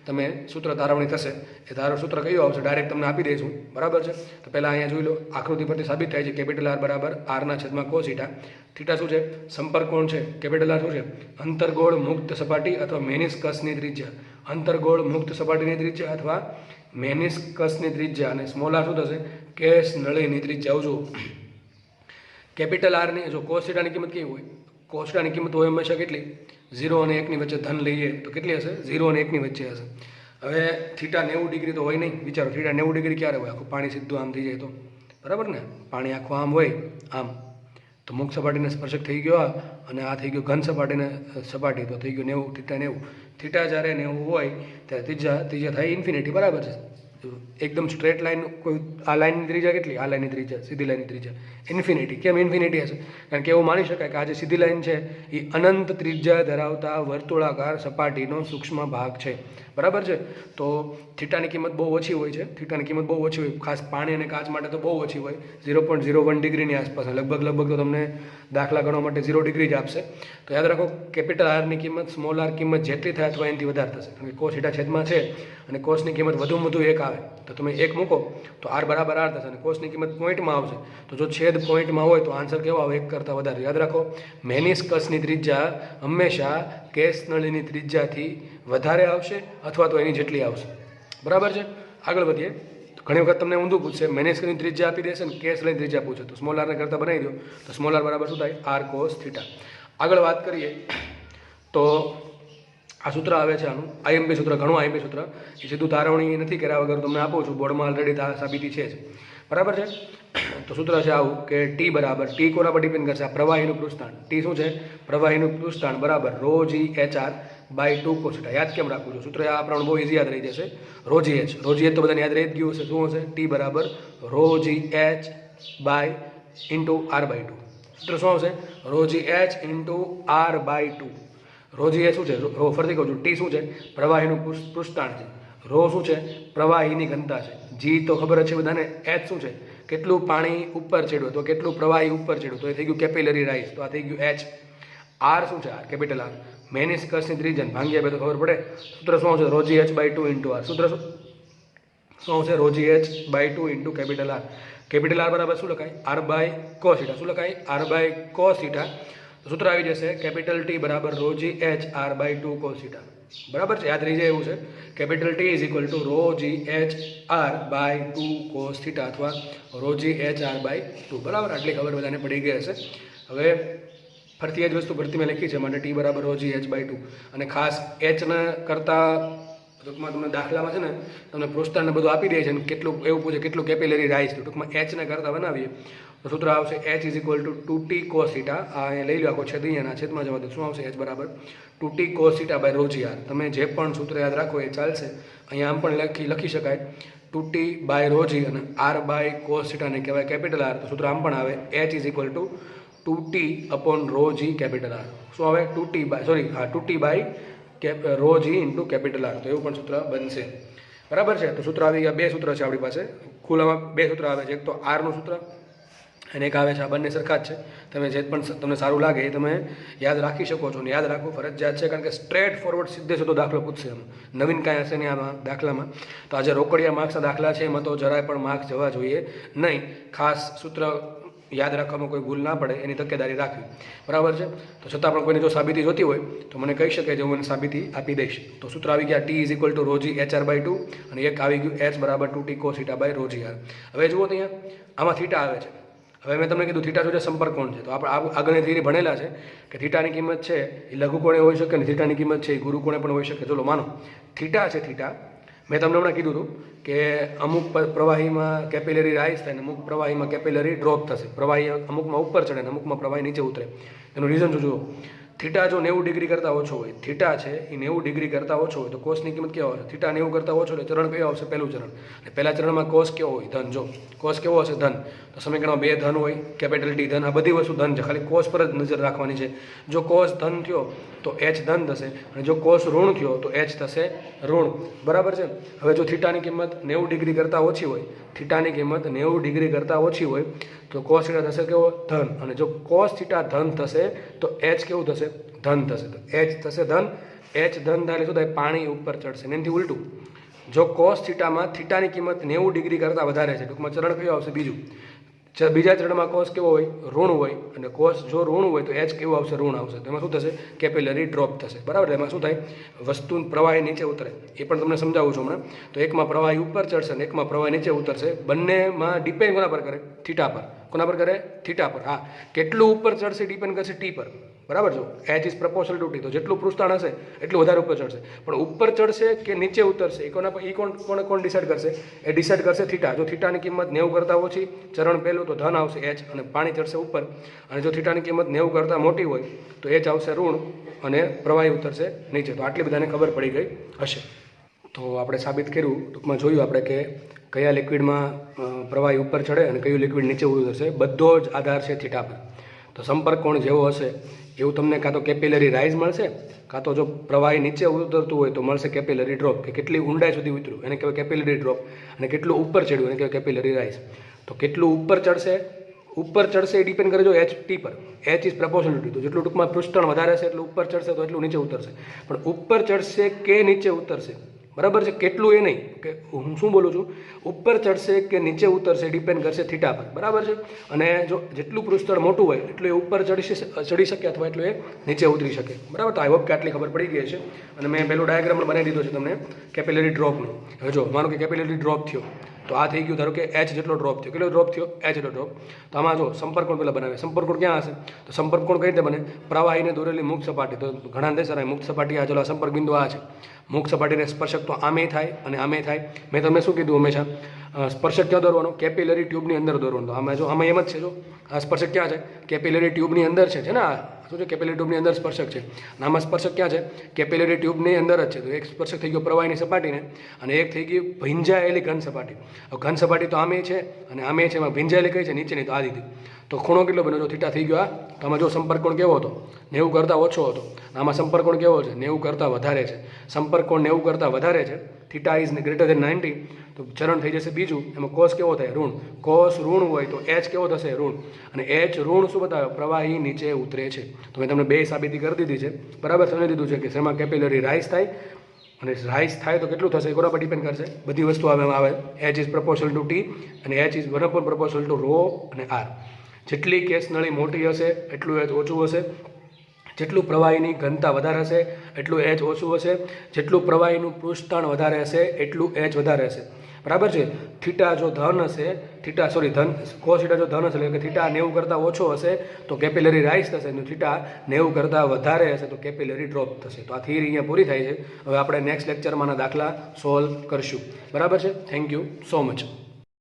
તમે સૂત્ર તારવણી થશે. એ સૂત્ર કયું આવશે? ડાયરેક્ટ તમને આપી દઈશું, બરાબર છે. તો પહેલાં અહીંયા જોઈ લો, આકૃતિ પરથી સાબિત થાય છે કેપિટલ આર બરાબર આરના છેદમાં કોસ થીટા. થીટા શું છે? સંપર્ક કોણ છે. કેપિટલ આર શું છે? અંતર્ગોળ મુક્ત સપાટી અથવા મેનિસ્કસની ત્રિજ્યા. અંતર્ગોળ મુક્ત સપાટીની ત્રિજ્યા અથવા મેનિસ્કસની ત્રિજ્યા. અને સ્મોલ આર શું થશે? કેસ નળીની ત્રિજ્યા. આવજો કેપિટલ આરની જો કોસ થીટાની કિંમત કેવી હોય? કોસ થીટાની કિંમત હોય હંમેશા કેટલી? 0 અને 1 ની વચ્ચે ધન લઈએ તો કેટલી હશે? 0 અને 1 ની વચ્ચે હશે. હવે થીટા 90 ડિગ્રી તો હોય નહીં. વિચારો, થીટા 90 ડિગ્રી ક્યારે હોય? આખું પાણી સીધું આમ થઈ જાય તો બરાબર ને? પાણી આખું આમ હોય આમ, તો મુખ સપાટીને સ્પર્શક થઈ ગયો આ, અને આ થઈ ગયું ઘન સપાટીને સપાટી, તો થઈ ગયું 90 થીટા 90. થીટા જ્યારે 90 હોય ત્યારે ત્રિજ્યા થાય ઇન્ફિનિટી. બરાબર છે? એકદમ સ્ટ્રેટ લાઈન, કોઈ આ લાઈનની ત્રિજ્યા કેટલી? આ લાઈનની ત્રિજ્યા, સીધી લાઈનની ત્રિજ્યા ઇન્ફિનિટી. કેમ ઇન્ફિનિટી હશે? કારણ કે એવું માની શકાય કે આ જે સીધી લાઈન છે એ અનંત ત્રિજ્યા ધરાવતા વર્તુળાકાર સપાટીનો સૂક્ષ્મ ભાગ છે. બરાબર છે? તો થીટાની કિંમત બહુ ઓછી હોય છે. થીટાની કિંમત બહુ ઓછી હોય, ખાસ પાણી અને કાચ માટે તો બહુ ઓછી હોય, 0.01 ડિગ્રીની આસપાસ. લગભગ તો તમને દાખલા ગણવા માટે 0 ડિગ્રી જ આપશે. તો યાદ રાખો, કેપિટલ આરની કિંમત સ્મોલ આર કિંમત જેટલી થાય અથવા એનાથી વધારે થશે. કારણ કે કોસ થીટા છેદમાં છે અને કોસની કિંમત વધુમાં વધુ 1 આવે, તો તમે 1 મૂકો તો આર બરાબર આર થશે, અને કોસની કિંમત પોઈન્ટમાં આવશે. તો જો છેદ પોઈન્ટમાં હોય તો આન્સર કેવો આવે? 1 કરતાં વધારે. યાદ રાખો, મેનિસ્કસની ત્રિજ્યા હંમેશા કેસ નળીની ત્રિજ્યાથી વધારે આવશે અથવા તો એની જેટલી આવશે. બરાબર છે? આગળ વધીએ. ઘણી વખત તમને ઊંધું પૂછશે, મેનિસ્કસની ત્રિજ્યા આપી દેશે ને કેસ લઈને ત્રિજ્યા પૂછે, તો સ્મોલ આરને કરતાં બનાવી દો, તો સ્મોલ આર બરાબર શું થાય? R cos theta. આગળ વાત કરીએ તો આ સૂત્ર આવે છે આનું આઈએમપી સૂત્ર, ઘણું આઈએમપી સૂત્ર, એ સીધું તારવણી નથી કર્યા વગર તમને આપું છું, બોર્ડમાં ઓલરેડી સાબિતી છે જ. બરાબર છે? તો સૂત્ર છે આવું કે ટી બરાબર, ટી કોના પર ડિપેન્ડ કરશે? આ પ્રવાહીનું પૃષ્ઠાંક. ટી શું છે? પ્રવાહીનું પૃષ્ઠાંક બરાબર rho g h r by 2 cos theta. યાદ કેમ રાખવું છું? સૂત્ર આ આપણને બહુ ઇઝી યાદ રહી જશે. રો જી એચ તો બધાને યાદ રહી જ ગયું હશે. શું હશે? ટી બરાબર rho g h by into r by 2. સૂત્ર શું આવશે? Rho g h into r by 2. Rho g એ શું છે? રો ફરીથી કહું છું, ટી શું છે? પ્રવાહીનું પૃષ્ઠાંક છે. રો શું છે? પ્રવાહીની ઘનતા છે. જી તો ખબર જ છે બધાને. એચ શું છે? કેટલું પાણી ઉપર ચડ્યું, તો કેટલું પ્રવાહી ઉપર ચડ્યું, તો એ થઈ ગયું કેપિલરી રાઇઝ, તો આ થઈ ગયું એચ. આર શું છે? R capital R. મેનિસ્કસની ત્રિજ્યા ભાંગ્યા 2 તો ખબર પડે. સૂત્ર શું આવશે? Rho g h by 2 into r. સૂત્ર શું આવશે? Rho g h by 2 into capital R. Capital R બરાબર શું લખાય? R by cos theta. શું લખાય? R by cos theta. સૂત્ર આવી જશે કેપિટલ ટી બરાબર rho g h r by 2 cos theta. બરાબર છે? યાદ રહી જાય એવું છે. Capital T is equal to rho g h r by 2 cos theta અથવા rho g h r by 2. બરાબર? આટલી ખબર બધાને પડી ગઈ હશે. હવે ફરીથી એ જ વસ્તુ ભરતી મેં લખી છે, માટે ટી બરાબર રો જી એચ બાય 2. અને ખાસ એચને કરતાં ટૂંકમાં તમને દાખલામાં છે ને તમને પૃષ્ઠાંકને બધું આપી દે છે, અને કેટલું એવું પૂછે કેટલું કેપિલરી રાઇઝ, તો ટૂંકમાં એચને કરતાં બનાવીએ તો સૂત્ર આવશે H is equal to 2t cos theta. આ અહીંયા લઈ લો, આખો છેદ અહીંયાના છેદમાં જવા દો. શું આવશે? એચ બરાબર 2t cos theta by rho g r. તમે જે પણ સૂત્ર યાદ રાખો એ ચાલશે. અહીંયા આમ પણ લખી શકાય 2t બાય રો જી, અને આર બાય કોસ થીટાને કહેવાય કેપિટલ આર. તો સૂત્ર આમ પણ આવે h is equal to 2t upon rho g capital R. શું આવે? 2t by rho g into capital R. તો એવું પણ સૂત્ર બનશે. બરાબર છે? તો સૂત્ર આવી ગયા. 2 સૂત્ર છે આપણી પાસે. ખુલ્લામાં 2 સૂત્ર આવે છે. એક તો આરનું સૂત્ર અને એક આવે છે, આ બંને સરખા જ છે. તમે જે પણ તમને સારું લાગે એ તમે યાદ રાખી શકો છો, અને યાદ રાખવું ફરજિયાત છે, કારણ કે સ્ટ્રેટ ફોરવર્ડ સીધે સીધો દાખલો પૂછશે. એમ નવીન કાંઈ હશે નહીં આમાં દાખલામાં. તો આજે રોકડિયા માર્ક્સના દાખલા છે એમાં તો જરાય પણ માર્ક્સ જવા જોઈએ નહીં. ખાસ સૂત્ર યાદ રાખવામાં કોઈ ભૂલ ના પડે એની તકેદારી રાખવી. બરાબર છે? તો છતાં પણ કોઈને જો સાબિતી જોતી હોય તો મને કહી શકે, જો મને સાબિતી આપી દઈશ. તો સૂત્ર આવી ગયા T is equal to rho g h r by 2, અને એક આવી ગયું એચ બરાબર 2t cos theta by rho g r. હવે જુઓ તો અહીંયા આમાં થીટા આવે છે. હવે મેં તમને કીધું થીટા શું છે? સંપર્ક કોણ છે. તો આપણે આગળની થિયરી ભણેલા છે કે થીટાની કિંમત છે એ લઘુકોણે હોઈ શકે, અને થીટાની કિંમત છે એ ગુરુકોણે પણ હોઈ શકે. ચલો માનો થીટા છે. થીટા મેં તમને હમણાં કીધું હતું કે અમુક પ્રવાહીમાં કેપિલરી રાઇઝ થાય, અને અમુક પ્રવાહીમાં કેપિલરી ડ્રોપ થશે. પ્રવાહી અમુકમાં ઉપર ચડે અને અમુકમાં પ્રવાહી નીચે ઉતરે. એનું રીઝન શું જુઓ. થીટા જો 90 ડિગ્રી કરતાં ઓછો હોય, થીટા છે એ 90 ડિગ્રી કરતાં ઓછો હોય તો કોસની કિંમત કેવો આવશે? થીટા 90 કરતાં ઓછો એટલે ચરણ કયો આવશે? પહેલું ચરણ. અને પહેલા ચરણમાં કોસ કેવો હોય? ધન. જો કોસ કેવો હશે? ધન. તો સમીકરણમાં 2 ધન હોય, કેપિટલ ટી ધન. આ બધી વસ્તુ ધન છે, ખાલી કોસ પર જ નજર રાખવાની છે. જો કોસ ધન થયો તો એચ ધન થશે, અને જો કોસ ઋણ થયો તો એચ થશે ઋણ. બરાબર છે? હવે જો થીટાની કિંમત 90 ડિગ્રી કરતાં ઓછી હોય, થીટાની કિંમત 90 ડિગ્રી કરતાં ઓછી હોય તો કોસ થીટા થશે કેવો? ધન. અને જો કોસ થીટા ધન થશે તો એચ કેવું થશે? ધન થશે. તો એચ થશે ધન. એચ ધન થાય એટલે શું થાય? પાણી ઉપર ચડશે. એનાથી ઉલટું, જો કોસ થીટામાં થીટાની કિંમત 90 ડિગ્રી કરતાં વધારે છે, ટૂંકમાં ચરણ કયું આવશે? બીજું. બીજા ચરણમાં કોસ કેવો હોય? ઋણ હોય. અને કોસ જો ઋણ હોય તો એચ કેવું આવશે? ઋણ આવશે. તો એમાં શું થશે? કેપિલરી ડ્રોપ થશે. બરાબર? એમાં શું થાય? વસ્તુ પ્રવાહી નીચે ઉતરે. એ પણ તમને સમજાવું છું હમણાં. તો એકમાં પ્રવાહી ઉપર ચડશે અને એકમાં પ્રવાહી નીચે ઉતરશે. બંનેમાં ડિપેન્ડ કોના પર કરે? થીટા પર. કોના પર કરે? થીટા પર. હા, કેટલું ઉપર ચડશે ડિપેન્ડ કરશે ટી પર. બરાબર છે. H is proportional to T, તો જેટલું પૃષ્ઠાણ હશે એટલું વધારે ઉપર ચડશે. પણ ઉપર ચડશે કે નીચે ઉતરશે એ કોણ ડિસાઇડ કરશે? એ ડિસાઇડ કરશે થીટા. જો થીટાની કિંમત 90 કરતાં ઓછી, ચરણ પહેલું તો ધન આવશે એચ અને પાણી ચડશે ઉપર. અને જો થીટાની કિંમત 90 કરતાં મોટી હોય તો એચ આવશે ઋણ અને પ્રવાહી ઉતરશે નીચે. તો આટલી બધાને ખબર પડી ગઈ હશે. તો આપણે સાબિત કર્યું, ટૂંકમાં જોયું આપણે કે કયા લિક્વિડમાં પ્રવાહી ઉપર ચડે અને કયું લિક્વિડ નીચે ઉતરશે. બધો જ આધાર છે થીટા પર. તો સંપર્ક કોણ જેવો હશે એવું તમને કાં તો કેપિલરી રાઇઝ મળશે, કાં તો જો પ્રવાહી નીચે ઉતરતું હોય તો મળશે કેપિલરી ડ્રોપ, કે કેટલી ઊંડાઈ સુધી ઉતર્યું એને કહેવાય કેપિલરી ડ્રોપ, અને કેટલું ઉપર ચડ્યું એને કહેવાય કેપિલરી રાઇઝ. તો કેટલું ઉપર ચડશે એ ડિપેન્ડ કરે જો એચ ટી પર. એચ ઇઝ પ્રપોર્શનલ ટુ, તો જેટલું ટૂંકમાં પૃષ્ઠાણ વધારે છે એટલું ઉપર ચડશે તો એટલું નીચે ઉતરશે. પણ ઉપર ચડશે કે નીચે ઉતરશે, બરાબર છે, કેટલું એ નહીં, કે હું શું બોલું છું, ઉપર ચડશે કે નીચે ઉતરશે ડિપેન્ડ કરશે થીટા પર, બરાબર છે. અને જો જેટલું પૃષ્ઠાણ મોટું હોય એટલું એ ઉપર ચડી શકે અથવા એટલું એ નીચે ઉતરી શકે, બરાબર. તો આઈ હોપ કે આટલી ખબર પડી ગઈ છે. અને મેં પહેલું ડાયાગ્રામ પણ બનાવી દીધો છે તમને કેપિલરી ડ્રોપનું. હવે જો માનો કે કેપિલરી ડ્રોપ થયો તો આ થઈ ગયું, ધારો કે એચ જેટલો ડ્રોપ થયો. કેટલો ડ્રોપ થયો? એચ જેટલો ડ્રોપ. તો આમાં જો સંપર્ક કોણ પહેલાં બનાવે. સંપર્ક કોણ ક્યાં હશે? તો સંપર્ક કોણ કઈ રીતે બને? પ્રવાહીને દોરેલી મુક્ત સપાટી. તો ઘણા દેશ મુક્ત સપાટી આ ચલો સંપર્ક બિંદુ આ છે. મુક્ત સપાટીને સ્પર્શક તો આમે થાય અને આમે થાય. મેં તમને શું કીધું હંમેશા, સ્પર્શક ક્યાં દોરવાનો? કેપિલરી ટ્યુબની અંદર દોરવાનો. તો આમાં જો આમાં એમ જ છે, જો આ સ્પર્શક ક્યાં છે? કેપિલરી ટ્યુબની અંદર છે ને આ શું છે? કેપિલરી ટ્યુબની અંદર સ્પર્શક છે. અને આમાં સ્પર્શક ક્યાં છે? કેપિલરી ટ્યુબની અંદર જ છે. તો એક સ્પર્શક થઈ ગયો પ્રવાહીની સપાટીને અને એક થઈ ગઈ ભીંજાયેલી ઘન સપાટી. ઘન સપાટી તો આમે છે અને આમે છે, એમાં ભીંજાયેલી કઈ છે? નીચેની. તો આ દીધી. તો ખૂણો કેટલો બન્યો? જો થીટા થઈ ગયો આ. તો આમાં જો સંપર્ક કોણ કેવો હતો? 90 કરતાં ઓછો હતો. આમાં સંપર્ક કોણ કેવો છે? 90 કરતાં વધારે છે. સંપર્ક કોણ 90 કરતાં વધારે છે. Theta is greater than 90. તો ચરણ થઈ જશે બીજું. એમાં કોસ કેવો થાય? ઋણ. કોસ ઋણ હોય તો એચ કેવો થશે? ઋણ. અને એચ ઋણ શું બતાવે? પ્રવાહી નીચે ઉતરે છે. તો મેં તમને બે સાબિતી કરી દીધી છે, બરાબર. સમજી દીધું છે કે શેમાં કેપિલરી રાઇઝ થાય, અને રાઇઝ થાય તો કેટલું થશે? કોના પર ડિપેન્ડ કરશે? બધી વસ્તુ આવે h is proportional to T અને h is 1 proportional to rho અને આર. જેટલી કેસ નળી મોટી હશે એટલું એચ ઓછું હશે. જેટલું પ્રવાહીની ઘનતા વધારે હશે એટલું એચ ઓછું હશે. જેટલું પ્રવાહીનું પૃષ્ઠાણ વધારે હશે એટલું એચ વધારે હશે, બરાબર છે. થીટા જો ધન હશે, કોસ થીટા જો ધન હશે એટલે કે થીટા 90 કરતાં ઓછો હશે તો કેપિલરી રાઇઝ થશે, અને થીટા 90 કરતાં વધારે હશે તો કેપિલરી ડ્રોપ થશે. તો આ થિયરી અહીંયા પૂરી થાય છે. હવે આપણે નેક્સ્ટ લેક્ચરમાં દાખલા સોલ્વ કરશું, બરાબર છે. Thank you so much.